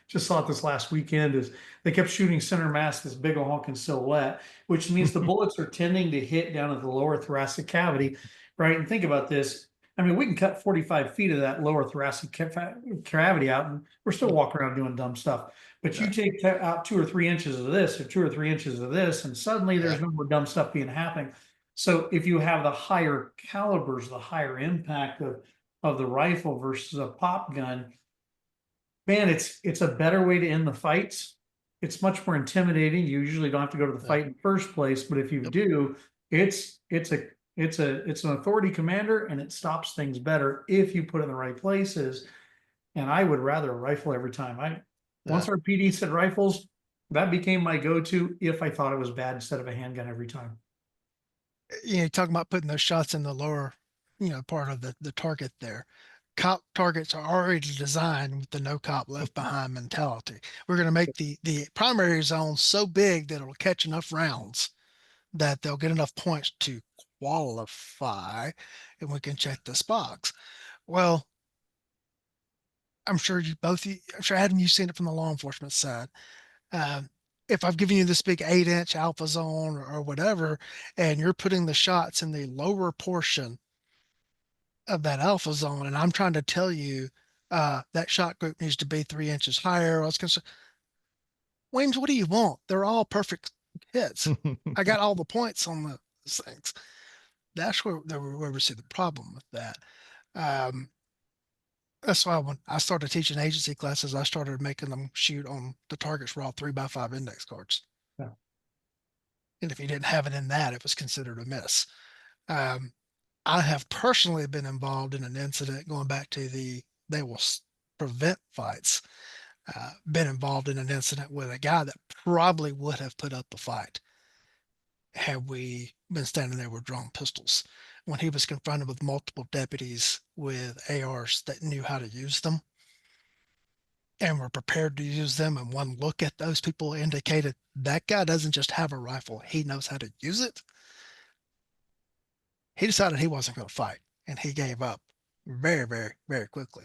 just saw it this last weekend is they kept shooting center mass, this big honking silhouette, which means the bullets are tending to hit down at the lower thoracic cavity, right? And think about this. I mean, we can cut 45 feet of that lower thoracic cavity out, and we're still walking around doing dumb stuff. But you take out 2 or 3 inches of this, or 2 or 3 inches of this, and suddenly Yeah. there's no more dumb stuff being happening. So if you have the higher calibers, the higher impact of the rifle versus a pop gun, man, it's a better way to end the fights. It's much more intimidating. You usually don't have to go to the Yeah. fight in the first place, but if you Yep. do, it's an authority commander, and it stops things better if you put it in the right places. And I would rather a rifle every time. Yeah. Once our PD said rifles, that became my go-to if I thought it was bad instead of a handgun every time. Talking about putting those shots in the lower, part of the target there. Cop targets are already designed with the no cop left behind mentality. We're going to make the primary zone so big that it'll catch enough rounds that they'll get enough points to qualify, and we can check this box. Well, I'm sure Adam, you've seen it from the law enforcement side. Um, if I've given you this big 8-inch alpha zone or whatever, and you're putting the shots in the lower portion of that alpha zone, and I'm trying to tell you that shot group needs to be 3 inches higher, I was going to say, Weems, what do you want? They're all perfect hits. I got all the points on those things. That's where we see the problem with that. Um, that's why when I started teaching agency classes, I started making them shoot on the targets raw 3x5 index cards. Yeah. And if you didn't have it in that, it was considered a miss. Um, I have personally been involved in an incident going back to they will prevent fights. Been involved in an incident with a guy that probably would have put up a fight had we been standing there with drawn pistols. When he was confronted with multiple deputies with ARs that knew how to use them and were prepared to use them, and one look at those people indicated that guy doesn't just have a rifle, he knows how to use it. He decided he wasn't going to fight, and he gave up very, very, very quickly.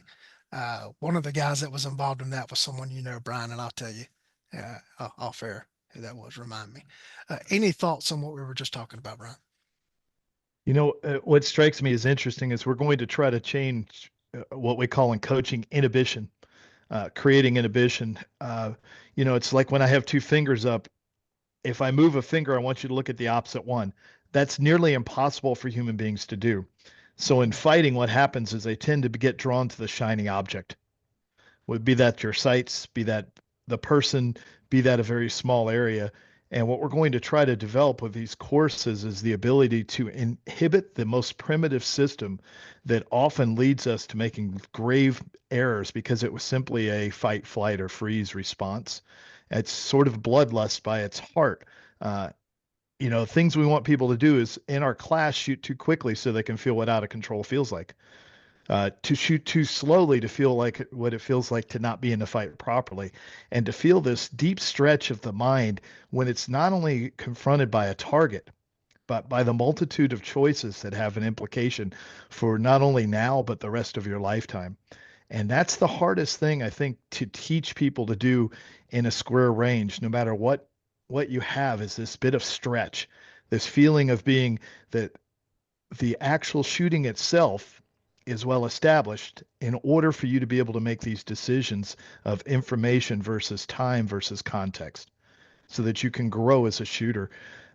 One of the guys that was involved in that was someone Brian, and I'll tell you off air who that was. Remind me. Any thoughts on what we were just talking about, Brian? What strikes me as interesting is we're going to try to change what we call in coaching inhibition, creating inhibition. It's like when I have two fingers up, if I move a finger, I want you to look at the opposite one. That's nearly impossible for human beings to do. So in fighting, what happens is they tend to get drawn to the shiny object. Would be that your sights, be that the person, be that a very small area. And what we're going to try to develop with these courses is the ability to inhibit the most primitive system that often leads us to making grave errors because it was simply a fight, flight, or freeze response. It's sort of bloodlust by its heart. Things we want people to do is in our class shoot too quickly so they can feel what out of control feels like. To shoot too slowly to feel like what it feels like to not be in the fight properly, and to feel this deep stretch of the mind when it's not only confronted by a target, but by the multitude of choices that have an implication for not only now, but the rest of your lifetime. And that's the hardest thing, I think, to teach people to do in a square range, no matter what you have, is this bit of stretch, this feeling of being that the actual shooting itself is well established in order for you to be able to make these decisions of information versus time versus context so that you can grow as a shooter.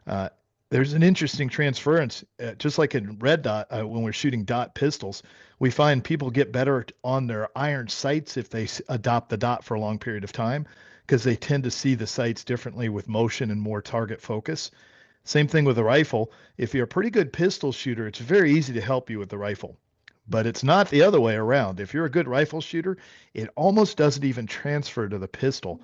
Uh, there's an interesting transference, just like in red dot, when we're shooting dot pistols, we find people get better on their iron sights if they adopt the dot for a long period of time because they tend to see the sights differently with motion and more target focus. Same thing with a rifle. If you're a pretty good pistol shooter, it's very easy to help you with the rifle. But it's not the other way around. If you're a good rifle shooter, it almost doesn't even transfer to the pistol.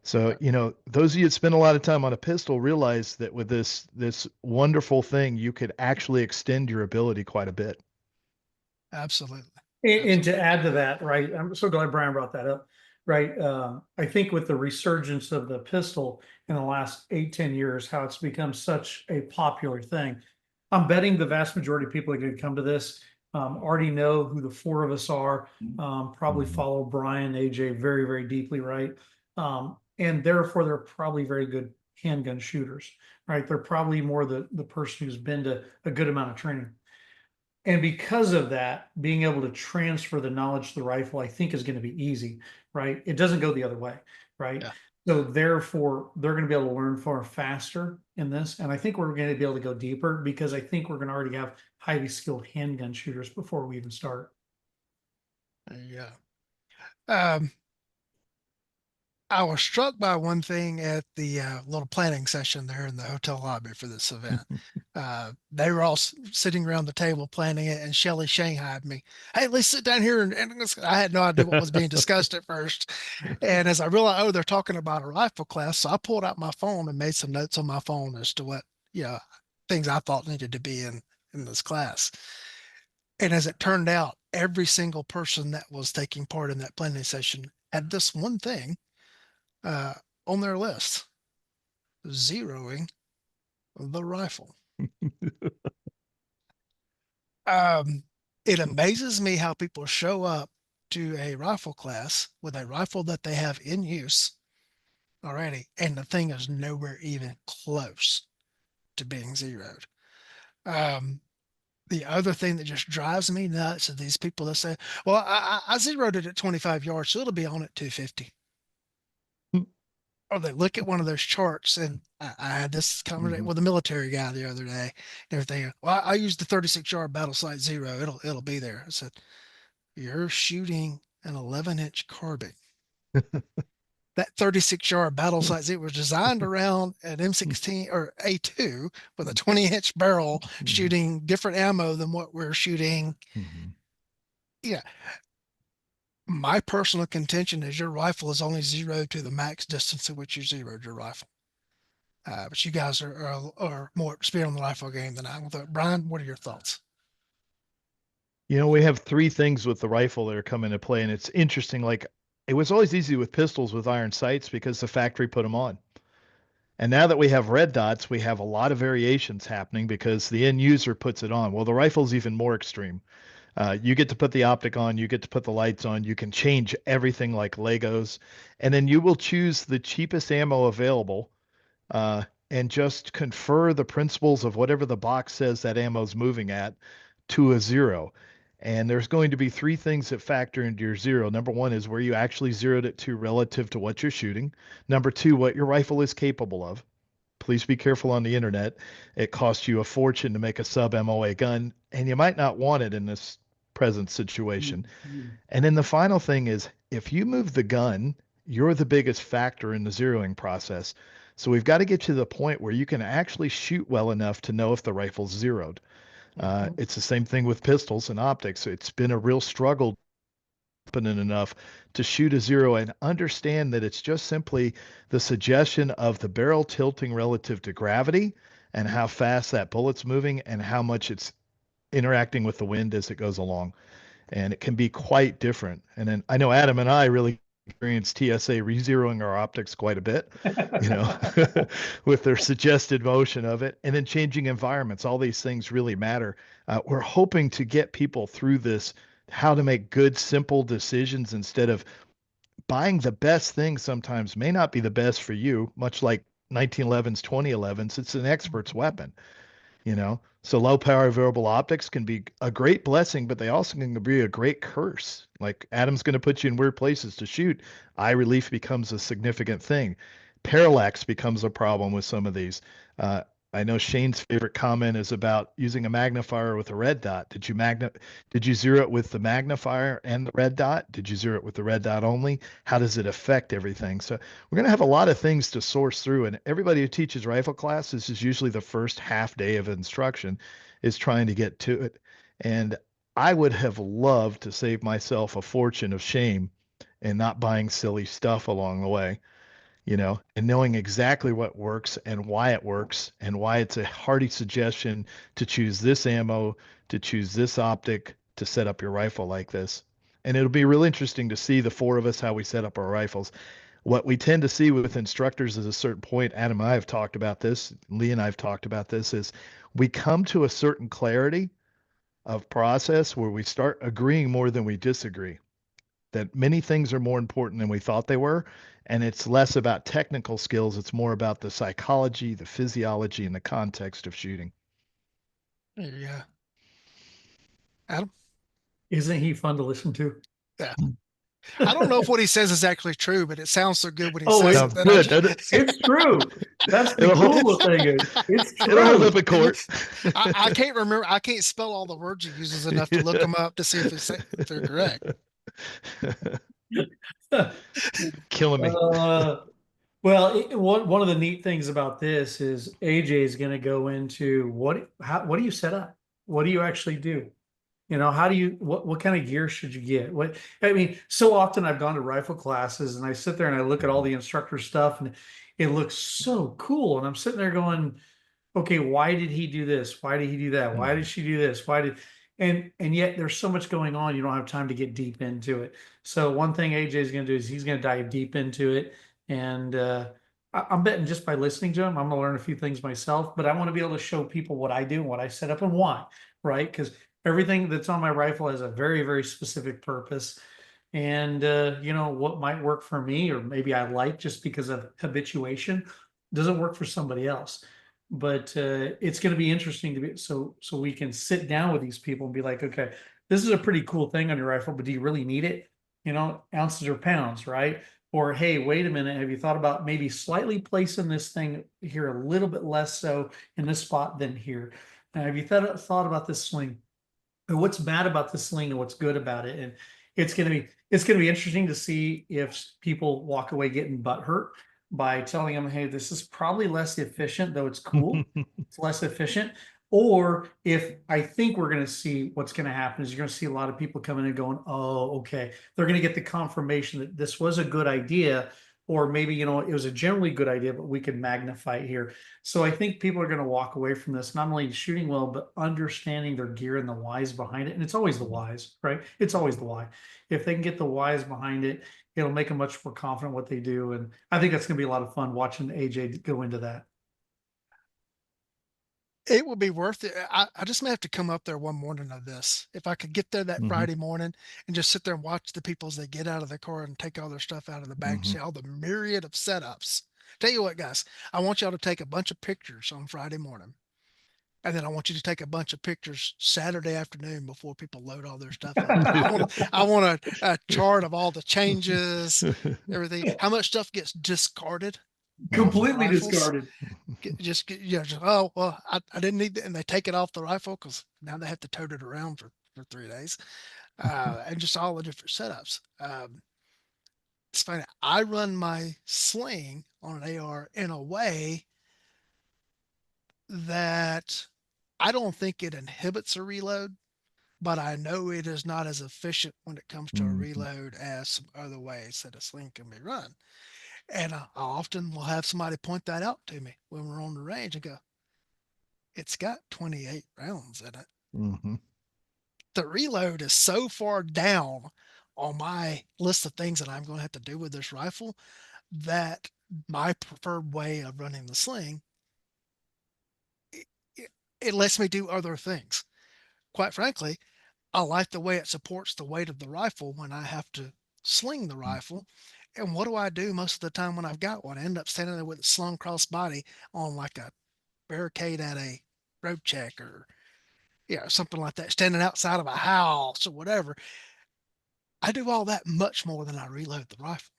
So, Right. those of you that spend a lot of time on a pistol realize that with this wonderful thing, you could actually extend your ability quite a bit. Absolutely. And Absolutely. to add to that, right, I'm so glad Brian brought that up, right? I think with the resurgence of the pistol in the last 8, 10 years, how it's become such a popular thing. I'm betting the vast majority of people that are going to come to this already know who the four of us are, probably Mhm. follow Brian, AJ very, very deeply, right? And therefore, they're probably very good handgun shooters, right? They're probably more the person who's been to a good amount of training. And because of that, being able to transfer the knowledge to the rifle, I think is going to be easy, right? It doesn't go the other way, right? Yeah. So therefore, they're going to be able to learn far faster in this. And I think we're going to be able to go deeper because I think we're going to already have highly skilled handgun shooters before we even start. Yeah. Um, I was struck by one thing at the little planning session there in the hotel lobby for this event. They were all sitting around the table planning it, and Shelly shanghaied me. Hey, let's sit down here. I had no idea what was being discussed at first. And as I realized, oh, they're talking about a rifle class. So I pulled out my phone and made some notes on my phone as to what, things I thought needed to be in this class. And as it turned out, every single person that was taking part in that planning session had this one thing uh, on their list: zeroing the rifle. Um, it amazes me how people show up to a rifle class with a rifle that they have in use already, and the thing is nowhere even close to being zeroed. Um, the other thing that just drives me nuts is these people that say, "Well, I zeroed it at 25 yards, so it'll be on at 250." Or they look at one of those charts, and I had this conversation Mhm. with a military guy the other day. And everything. Well, I used the 36-yard battle sight zero. It'll be there. I said, you're shooting an 11-inch carbine. That 36-yard battle sight zero was designed around an M16 or A2 with a 20-inch barrel, Mhm. shooting different ammo than what we're shooting. Mhm. Yeah, my personal contention is your rifle is only zeroed to the max distance at which you zeroed your rifle. But you guys are more experienced in the rifle game than I am. Brian, what are your thoughts? We have three things with the rifle that are coming into play, and it's interesting. Like, it was always easy with pistols with iron sights because the factory put them on. And now that we have red dots, we have a lot of variations happening because the end user puts it on. Well, the rifle's even more extreme. You get to put the optic on, you get to put the lights on, you can change everything like Legos, and then you will choose the cheapest ammo available uh, and just confer the principles of whatever the box says that ammo is moving at to a zero. And there's going to be three things that factor into your zero. Number one is where you actually zeroed it to relative to what you're shooting. Number two, what your rifle is capable of. Please be careful on the internet. It costs you a fortune to make a sub MOA gun, and you might not want it in this present situation. Mhm. And then the final thing is if you move the gun, you're the biggest factor in the zeroing process. So we've got to get to the point where you can actually shoot well enough to know if the rifle's zeroed. Mhm. It's the same thing with pistols and optics. It's been a real struggle competent enough to shoot a zero and understand that it's just simply the suggestion of the barrel tilting relative to gravity and how fast that bullet's moving and how much it's interacting with the wind as it goes along. And it can be quite different. And then I know Adam and I really experienced TSA re-zeroing our optics quite a bit, you know, with their suggested motion of it, and then changing environments. All these things really matter. We're hoping to get people through this, how to make good, simple decisions instead of buying the best thing sometimes may not be the best for you, much like 1911's 2011's. It's an expert's weapon, you know. So low power variable optics can be a great blessing, but they also can be a great curse. Like Adam's going to put you in weird places to shoot. Eye relief becomes a significant thing. Parallax becomes a problem with some of these. Uh, I know Shane's favorite comment is about using a magnifier with a red dot. Did you zero it with the magnifier and the red dot? Did you zero it with the red dot only? How does it affect everything? So we're going to have a lot of things to source through, and everybody who teaches rifle class, this is usually the first half day of instruction, is trying to get to it. And I would have loved to save myself a fortune of shame and not buying silly stuff along the way, and knowing exactly what works and why it's a hearty suggestion to choose this ammo, to choose this optic to set up your rifle like this. And it'll be real interesting to see the four of us how we set up our rifles. What we tend to see with instructors at a certain point, Adam and I have talked about this, Lee and I have talked about this, is we come to a certain clarity of process where we start agreeing more than we disagree, that many things are more important than we thought they were. And it's less about technical skills. It's more about the psychology, the physiology, and the context of shooting. There you go. Adam? Isn't he fun to listen to? Yeah. I don't know if what he says is actually true, but it sounds so good when he Oh, says it's it. Good, That doesn't it? It's true. That's the cool thing. It's It'll hold true. up in court. I can't remember. I can't spell all the words he uses enough to look them up to see if they're correct. Killing me. Well, one of the neat things about this is AJ is going to go into what do you set up? What do you actually do? How do you what kind of gear should you get? I mean, so often I've gone to rifle classes and I sit there and I look at all the instructor stuff and it looks so cool. And I'm sitting there going, okay, why did he do this? Why did he do that? Why did she do this? And yet there's so much going on, you don't have time to get deep into it. So one thing AJ is going to do is he's going to dive deep into it. And I'm betting just by listening to him, I'm going to learn a few things myself, but I want to be able to show people what I do and what I set up and why, right? Because everything that's on my rifle has a very, very specific purpose. And, what might work for me, or maybe I like just because of habituation, doesn't work for somebody else. But it's going to be interesting to be so we can sit down with these people and be like, okay, this is a pretty cool thing on your rifle, but do you really need it? Ounces or pounds, right? Or hey, wait a minute, have you thought about maybe slightly placing this thing here a little bit less so in this spot than here? Have you thought about this sling? Or what's bad about this sling and what's good about it? And it's gonna be interesting to see if people walk away getting butt hurt by telling them, hey, this is probably less efficient, though it's cool. It's less efficient. Or if I think we're going to see what's going to happen is you're going to see a lot of people coming in and going, oh, okay. They're going to get the confirmation that this was a good idea, or maybe, it was a generally good idea, but we can magnify it here. So I think people are going to walk away from this, not only shooting well, but understanding their gear and the whys behind it. And it's always the whys, right? It's always the why. If they can get the whys behind it, it'll make them much more confident what they do. And I think that's going to be a lot of fun watching AJ go into that. It would be worth it. I just may have to come up there one morning of this. If I could get there that Friday morning and just sit there and watch the people as they get out of the car and take all their stuff out of the bag, see all the myriad of setups. Tell you what, guys, I want y'all to take a bunch of pictures on Friday morning. And then I want you to take a bunch of pictures Saturday afternoon before people load all their stuff up. And I want a chart of all the changes, everything, how much stuff gets discarded. Completely discarded. Oh, well, I didn't need that. And they take it off the rifle because now they have to tote it around for 3 days. And just all the different setups. It's funny. I run my sling on an AR in a way that I don't think it inhibits a reload, but I know it is not as efficient when it comes to a reload as some other ways that a sling can be run. And I often will have somebody point that out to me when we're on the range and go, it's got 28 rounds in it. The reload is so far down on my list of things that I'm going to have to do with this rifle that my preferred way of running the sling, it lets me do other things. Quite frankly, I like the way it supports the weight of the rifle when I have to sling the rifle. And what do I do most of the time when I've got one? I end up standing there with it slung cross body on like a barricade at a road check or something like that, standing outside of a house or whatever. I do all that much more than I reload the rifle.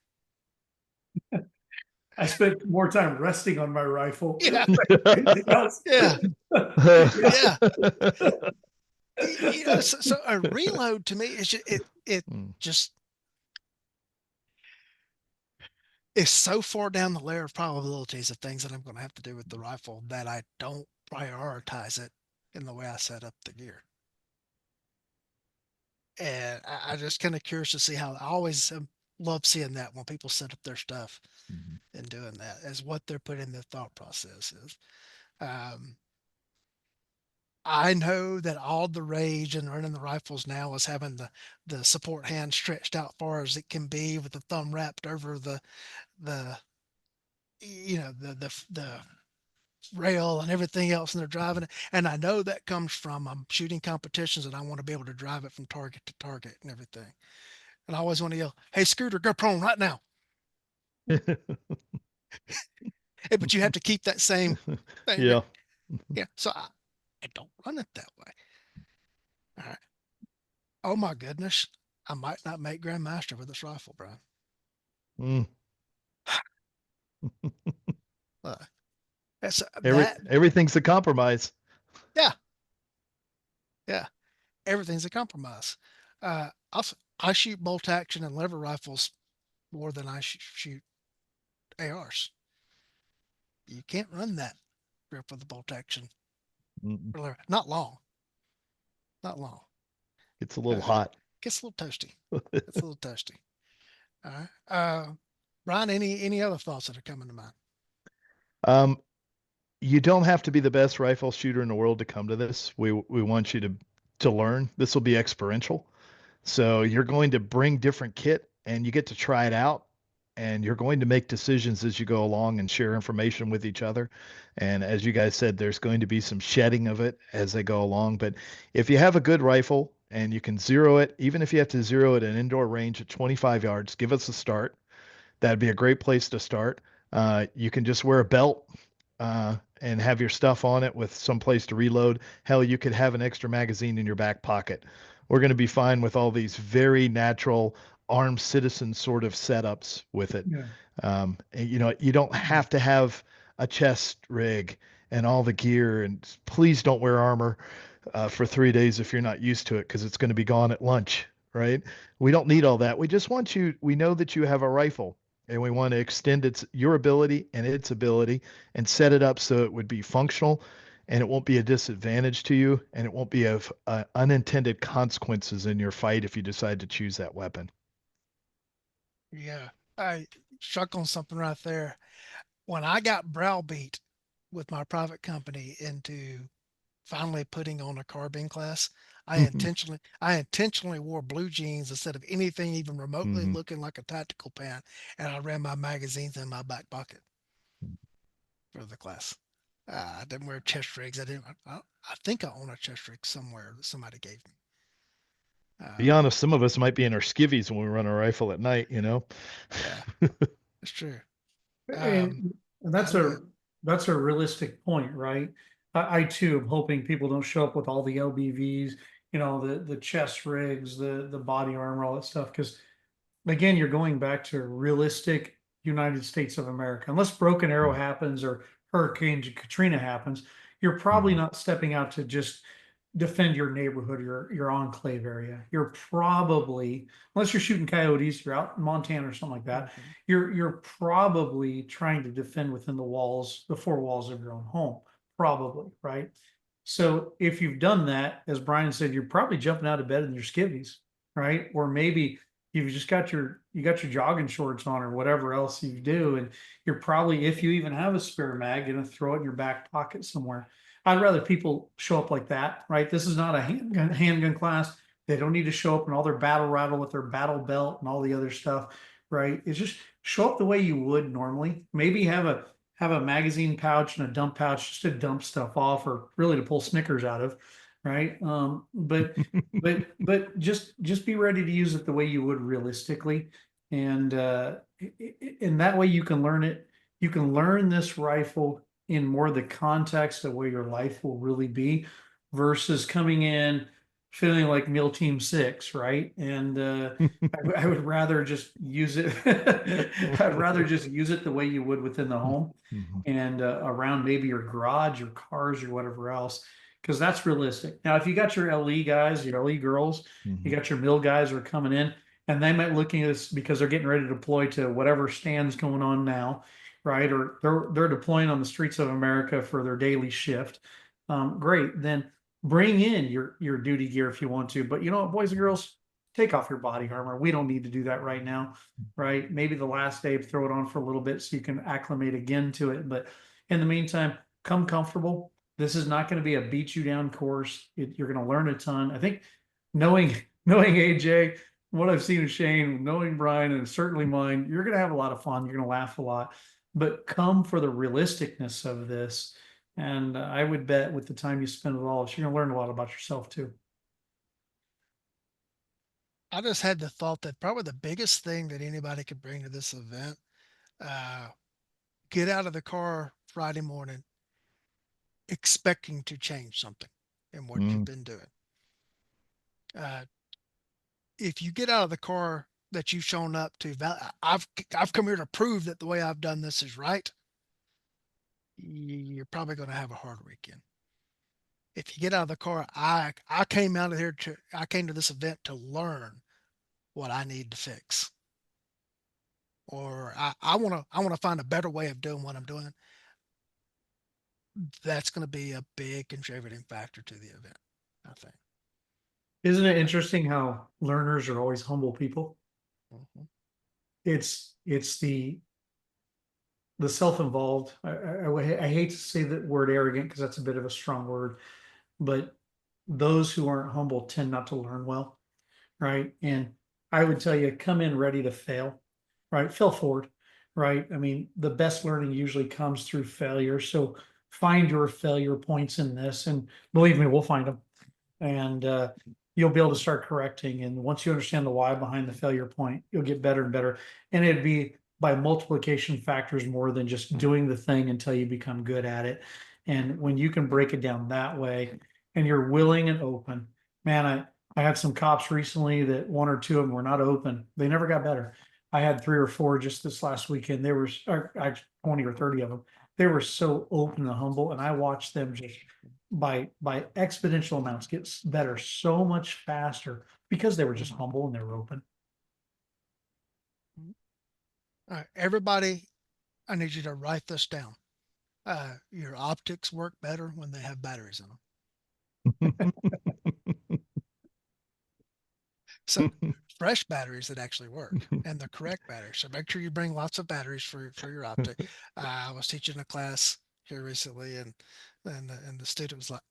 I spent more time resting on my rifle Yeah, than anything else. yeah, Yeah. yeah. So a reload to me is just, it Mm, just is so far down the layer of probabilities of things that I'm going to have to do with the rifle that I don't prioritize it in the way I set up the gear. And I just kind of curious to see how I always love seeing that when people set up their stuff mhm, and doing that as what they're putting in their thought process is. Um, I know that all the rage in running the rifles now is having the support hand stretched out far as it can be with the thumb wrapped over the the rail and everything else, and they're driving it. And I know that comes from I'm shooting competitions and I want to be able to drive it from target to target and everything. And I always want to yell, "Hey, Scooter, go prone right now!" But you have to keep that same thing. yeah. Yeah, so I don't run it that way. All right. Oh my goodness, I might not make Grandmaster with this rifle, Brian. Mm. Uh, that's that. Everything's a compromise. Yeah, yeah. Everything's a compromise. I shoot bolt action and lever rifles more than I shoot ARs. You can't run that grip with the bolt action. Mm, Not long. Not long. it's a little Uh, hot. gets a little toasty. It's a little toasty. All right. Brian, any other thoughts that are coming to mind? Um, you don't have to be the best rifle shooter in the world to come to this. We want you to learn. This will be experiential. So you're going to bring different kit and you get to try it out and you're going to make decisions as you go along and share information with each other. And as you guys said, there's going to be some shedding of it as they go along. But if you have a good rifle and you can zero it, even if you have to zero it at an indoor range at 25 yards, give us a start. That'd be a great place to start. You can just wear a belt and have your stuff on it with some place to reload. Hell, you could have an extra magazine in your back pocket. We're going to be fine with all these very natural armed citizen sort of setups with it. Yeah. You don't have to have a chest rig and all the gear. And please don't wear armor for 3 days if you're not used to it because it's going to be gone at lunch, right? We don't need all that. We just want you. We know that you have a rifle and we want to extend your ability and its ability and set it up so it would be functional and it won't be a disadvantage to you and it won't be of unintended consequences in your fight if you decide to choose that weapon. Yeah, I struck on something right there. When I got browbeat with my private company into finally putting on a carbine class, I intentionally wore blue jeans instead of anything even remotely Hmm. looking like a tactical pant, and I ran my magazines in my back pocket for the class. I didn't wear chest rigs. I didn't. I think I own a chest rig somewhere that somebody gave me. Be Um, honest, some of us might be in our skivvies when we run a rifle at night, you know? yeah, it's true. Um, And I did. that's a realistic point, right? I too am hoping people don't show up with all the LBVs, the chest rigs, the body armor, all that stuff. Because again, you're going back to realistic United States of America. Unless Broken Arrow happens or Hurricane Katrina happens, you're probably Mhm. not stepping out to just defend your neighborhood, your enclave area. You're probably, unless you're shooting coyotes, you're out in Montana or something like that, Mhm. you're probably trying to defend within the four walls of your own home. Probably, right? So if you've done that, as Brian said, you're probably jumping out of bed in your skivvies, right? Or maybe you've just got your jogging shorts on or whatever else you do, and you're probably, if you even have a spare mag, gonna throw it in your back pocket somewhere. I'd rather people show up like that, right? This is not a handgun class. They don't need to show up in all their battle rattle with their battle belt and all the other stuff, right? It's just show up the way you would normally. Maybe have a magazine pouch and a dump pouch just to dump stuff off, or really to pull Snickers out of, right? But just be ready to use it the way you would realistically, and in that way you can learn it. You can learn this rifle in more the context of where your life will really be, versus coming in. feeling like meal team six, right? And I would rather just use it. I'd rather just use it the way you would within the home Mhm. and around maybe your garage, your cars, or whatever else, because that's realistic. Now, if you got your LE guys, your LE girls, you Mhm. got your mill guys who are coming in, and they might looking at this because they're getting ready to deploy to whatever stands going on now, right? Or they're deploying on the streets of America for their daily shift. Great, then bring in your duty gear if you want to. But you know what, boys and girls, take off your body armor. We don't need to do that right now, right? Maybe the last day, throw it on for a little bit so you can acclimate again to it. But in the meantime, come comfortable. This is not going to be a beat you down course. You're going to learn a ton. I think knowing knowing AJ, what I've seen of Shane, knowing Brian, and certainly mine, you're going to have a lot of fun. You're going to laugh a lot, but come for the realisticness of this. And I would bet with the time you spend with all, you're going to learn a lot about yourself too. I just had the thought that probably the biggest thing that anybody could bring to this event, uh, get out of the car Friday morning expecting to change something in what you've Mm. been doing. Uh, if you get out of the car that you've shown up to, I've come here to prove that the way I've done this is right. You're probably going to have a hard weekend. If you get out of the car, I came out of here to I came to this event to learn what I need to fix, or I want to find a better way of doing what I'm doing. That's going to be a big contributing factor to the event, I think. Isn't it interesting how learners are always humble people? Mhm. It's the self-involved. I hate to say that word arrogant because that's a bit of a strong word, but those who aren't humble tend not to learn well, right? And I would tell you, come in ready to fail, right? Fail forward, right? I mean, the best learning usually comes through failure. So find your failure points in this, and believe me, we'll find them. And you'll be able to start correcting. And once you understand the why behind the failure point, you'll get better and better. And it'd be by multiplication factors more than just doing the thing until you become good at it. And when you can break it down that way and you're willing and open, man, I had some cops recently that one or two of them were not open. They never got better. I had three or four just this last weekend. There was actually 20 or 30 of them. They were so open and humble, and I watched them just by exponential amounts gets better so much faster because they were just humble and they were open. Everybody, I need you to write this down. Your optics work better when they have batteries in them. So fresh batteries that actually work and the correct batteries. So make sure you bring lots of batteries for your optic. I was teaching a class here recently, and the student was like,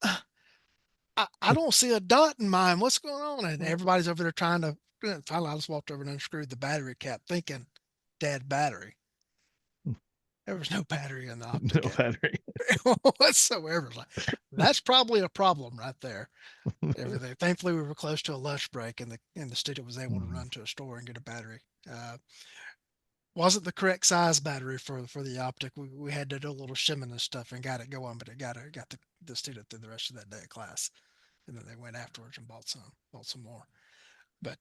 "Ah, I don't see a dot in mine. What's going on?" And everybody's over there trying to. Finally, I just walked over and unscrewed the battery cap, thinking dead battery. There was no battery in the optic No cap battery. whatsoever. Like, that's probably a problem right there. Everything. Thankfully, we were close to a lunch break, and the student was able to Mhm. run to a store and get a battery. Wasn't the correct size battery for the optic. We had to do a little shimming and stuff and got it going, but it got the student through the rest of that day of class, and then they went afterwards and bought some more. But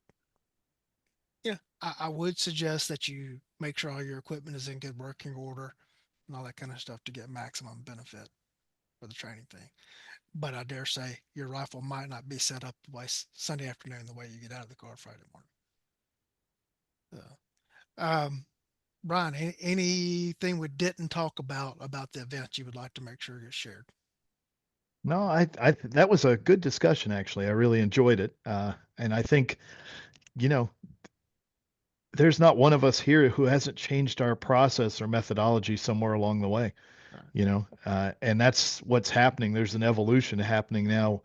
yeah, I would suggest that you make sure all your equipment is in good working order and all that kind of stuff to get maximum benefit for the training thing. But I dare say your rifle might not be set up by Sunday afternoon the way you get out of the car Friday morning. Um, Brian, anything we didn't talk about the event you would like to make sure gets shared? No, that was a good discussion, actually. I really enjoyed it. And I think, you know, there's not one of us here who hasn't changed our process or methodology somewhere along the way, Right. and that's what's happening. There's an evolution happening now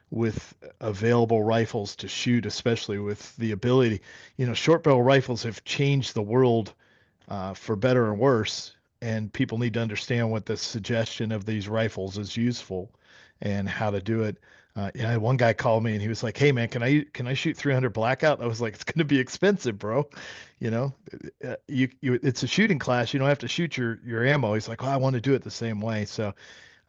with available rifles to shoot, especially with the ability, short barrel rifles have changed the world for better and worse. And people need to understand what the suggestion of these rifles is useful and how to do it. Yeah, one guy called me and he was like, "Hey man, can I shoot 300 blackout?" I was like, "It's going to be expensive, bro. You know, it's a shooting class. You don't have to shoot your ammo." He's like, "Oh, I want to do it the same way." So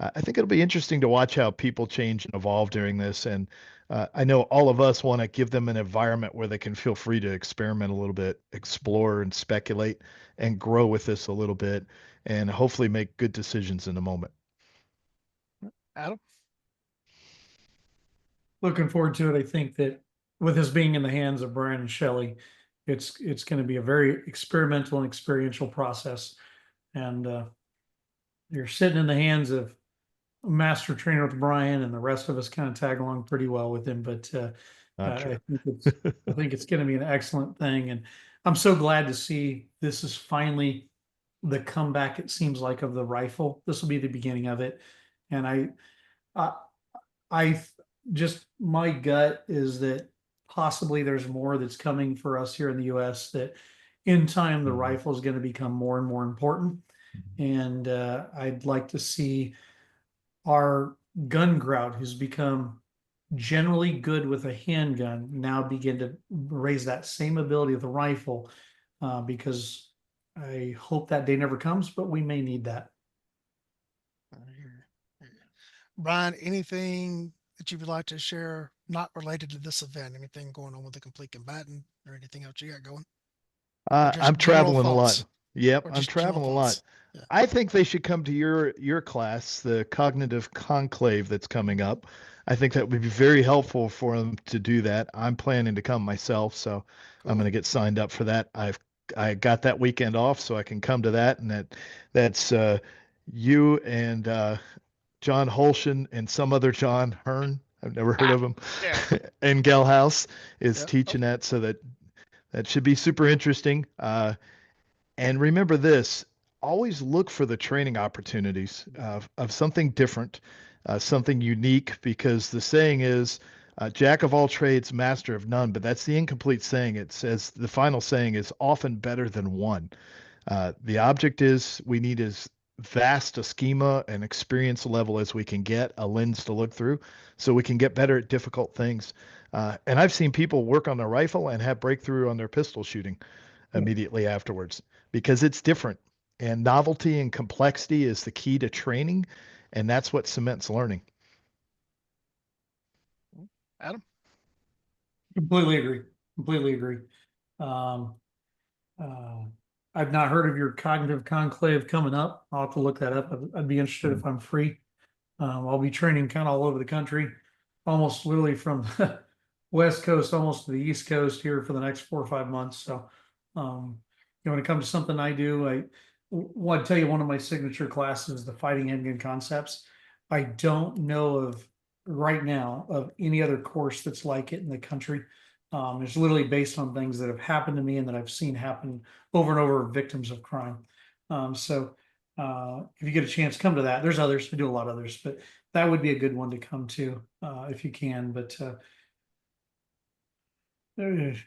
I think it'll be interesting to watch how people change and evolve during this. And I know all of us want to give them an environment where they can feel free to experiment a little bit, explore and speculate, and grow with this a little bit, and hopefully make good decisions in the moment. Adam? Looking forward to it. I think that with this being in the hands of Brian and Shelley, it's going to be a very experimental and experiential process. And you're sitting in the hands of a master trainer with Brian, and the rest of us kind of tag along pretty well with him. But Not true. I think it's going to be an excellent thing, and I'm so glad to see this is finally the comeback. It seems like of the rifle. This will be the beginning of it, and I, I just my gut is that possibly there's more that's coming for us here in the U.S. That in time the Mhm. rifle is going to become more and more important, Mhm. and I'd like to see our gun grout, who's become generally good with a handgun, now begin to raise that same ability with a rifle, because I hope that day never comes, but we may need that. Brian, anything that you would like to share not related to this event? Anything going on with the complete combatant or anything else you got going? Or I'm just general traveling a lot. thoughts? Yep, Or I'm just general traveling a lot. thoughts? Yeah, I think they should come to your class, the cognitive conclave that's coming up. I think that would be very helpful for them to do that. I'm planning to come myself, so I'm going cool. to get signed up for that. I got that weekend off, so I can come to that, and that's you and John Holshin and some other John Hearn. I've never heard Ah, of him. yeah, And Gal House is yep. teaching that, so that should be super interesting. And remember this, always look for the training opportunities of something different, something unique, because the saying is, Jack of all trades, master of none, but that's the incomplete saying. It says the final saying is often better than one. The object is we need as vast a schema and experience level as we can get, a lens to look through, so we can get better at difficult things. And I've seen people work on their rifle and have breakthrough on their pistol shooting immediately afterwards because it's different. And novelty and complexity is the key to training, and that's what cements learning. Adam? Completely agree. Completely agree. Um, uh, I've not heard of your cognitive conclave coming up. I'll have to look that up. I'd be interested if I'm free. I'll be training kind of all over the country, almost literally from West Coast almost to the East Coast here for the next 4 or 5 months. So, when it comes to something I do, I want to tell you one of my signature classes, the fighting handgun concepts. I don't know of right now of any other course that's like it in the country. It's literally based on things that have happened to me and that I've seen happen over and over, victims of crime. So if you get a chance, come to that. There's others. We do a lot of others, but that would be a good one to come to if you can. But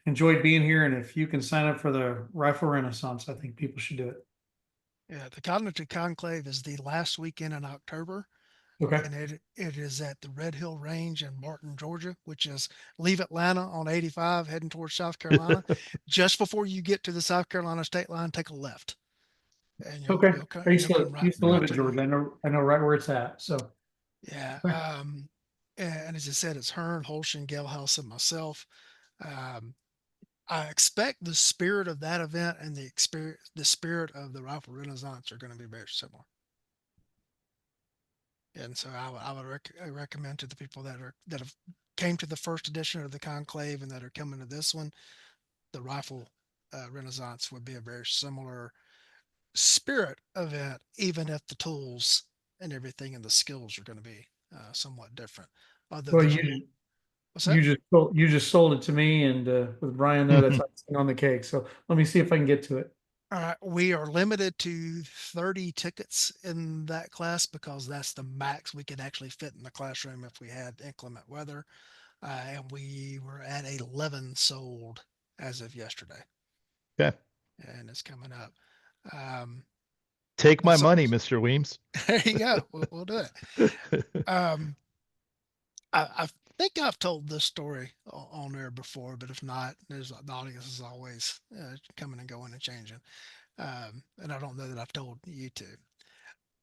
enjoyed being here, and if you can sign up for the Rifle Renaissance, I think people should do it. Yeah, the Cognitive Conclave is the last weekend in October, Okay. and it is at the Red Hill Range in Martin, Georgia, which is leave Atlanta on 85 heading towards South Carolina. Just before you get to the South Carolina state line, take a left, and Okay. you'll come right Used to live right in through. Georgia. I know right where it's at. So Yeah. okay. And as I said, it's Hearn, Holshin, House, and myself. Um, I expect the spirit of that event and the spirit of the Rifle Renaissance are going to be very similar. And so I would recommend to the people that have came to the first edition of the conclave and that are coming to this one, the Rifle Renaissance would be a very similar spirit event, even if the tools and everything and the skills are going to be somewhat different. Although Well, there's a what's that? you just sold it to me, and with Brian there, that's icing on the cake. So let me see if I can get to it. All right, we are limited to 30 tickets in that class because that's the max we could actually fit in the classroom if we had inclement weather. And we were at 11 sold as of yesterday, Okay. and it's coming up. Um, Take my so money, Mr. Weems. there you go. We'll do it. Um, I think I've told this story on there before, but if not, there's the audience is always coming and going and changing. And I don't know that I've told you to.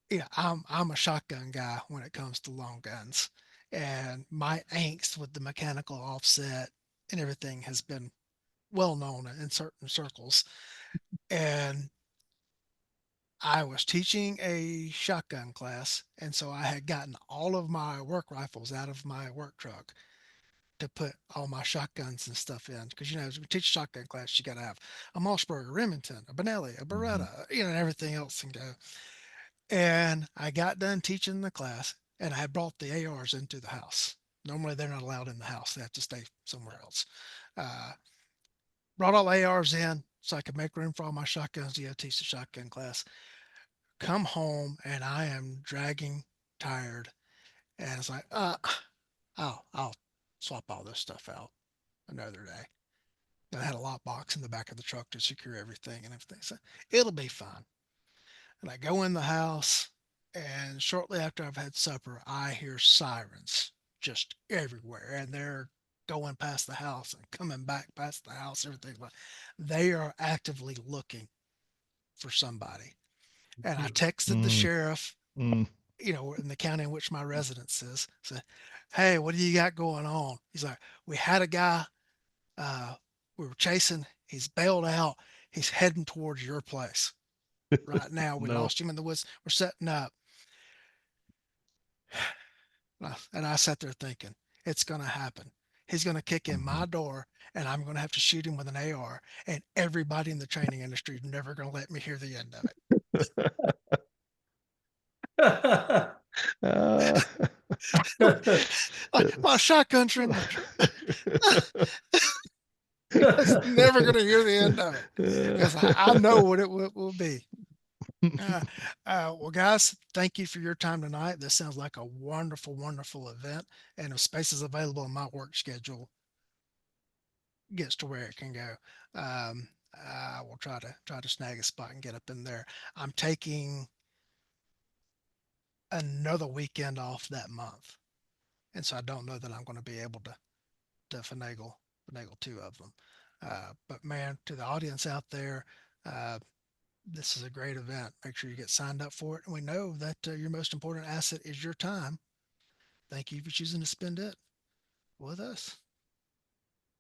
Yeah, I'm a shotgun guy when it comes to long guns, And my angst with the mechanical offset and everything has been well known in certain circles. And I was teaching a shotgun class, and so I had gotten all of my work rifles out of my work truck to put all my shotguns and stuff in. Because, as we teach a shotgun class, you got to have a Mossberg, a Remington, a Benelli, a Mhm. Beretta, and everything else can go. And I got done teaching the class, and I had brought the ARs into the house. Normally, they're not allowed in the house; they have to stay somewhere else. Uh, Brought all ARs in so I could make room for all my shotguns to go teach the shotgun class. Come home, and I am dragging, tired, and it's like, I'll swap all this stuff out another day. I had a lockbox in the back of the truck to secure everything and everything. So it'll be fine. And I go in the house, and shortly after I've had supper, I hear sirens just everywhere, and they're going past the house and coming back past the house. Everything like they are actively looking for somebody. And I texted the Mm, sheriff, mm. in the county in which my residence is. Said, "Hey, what do you got going on?" He's like, "We had a guy uh, we were chasing. He's bailed out. He's heading towards your place right now. We No. lost him in the woods. We're setting up." And I sat there thinking, it's going to happen. He's going to kick in my Mhm. door, and I'm going to have to shoot him with an AR. And everybody in the training industry is never going to let me hear the end of Uh, it. My shotguns are in my truck. It's never going to hear the end of it because I know what it will be. Uh, well, guys, thank you for your time tonight. This sounds like a wonderful, wonderful event. And if space is available in my work schedule, gets to where it can go, I will try to snag a spot and get up in there. I'm taking another weekend off that month, and so I don't know that I'm going to be able to finagle two of them. But man, to the audience out there, uh, this is a great event. Make sure you get signed up for it. And we know that your most important asset is your time. Thank you for choosing to spend it with us.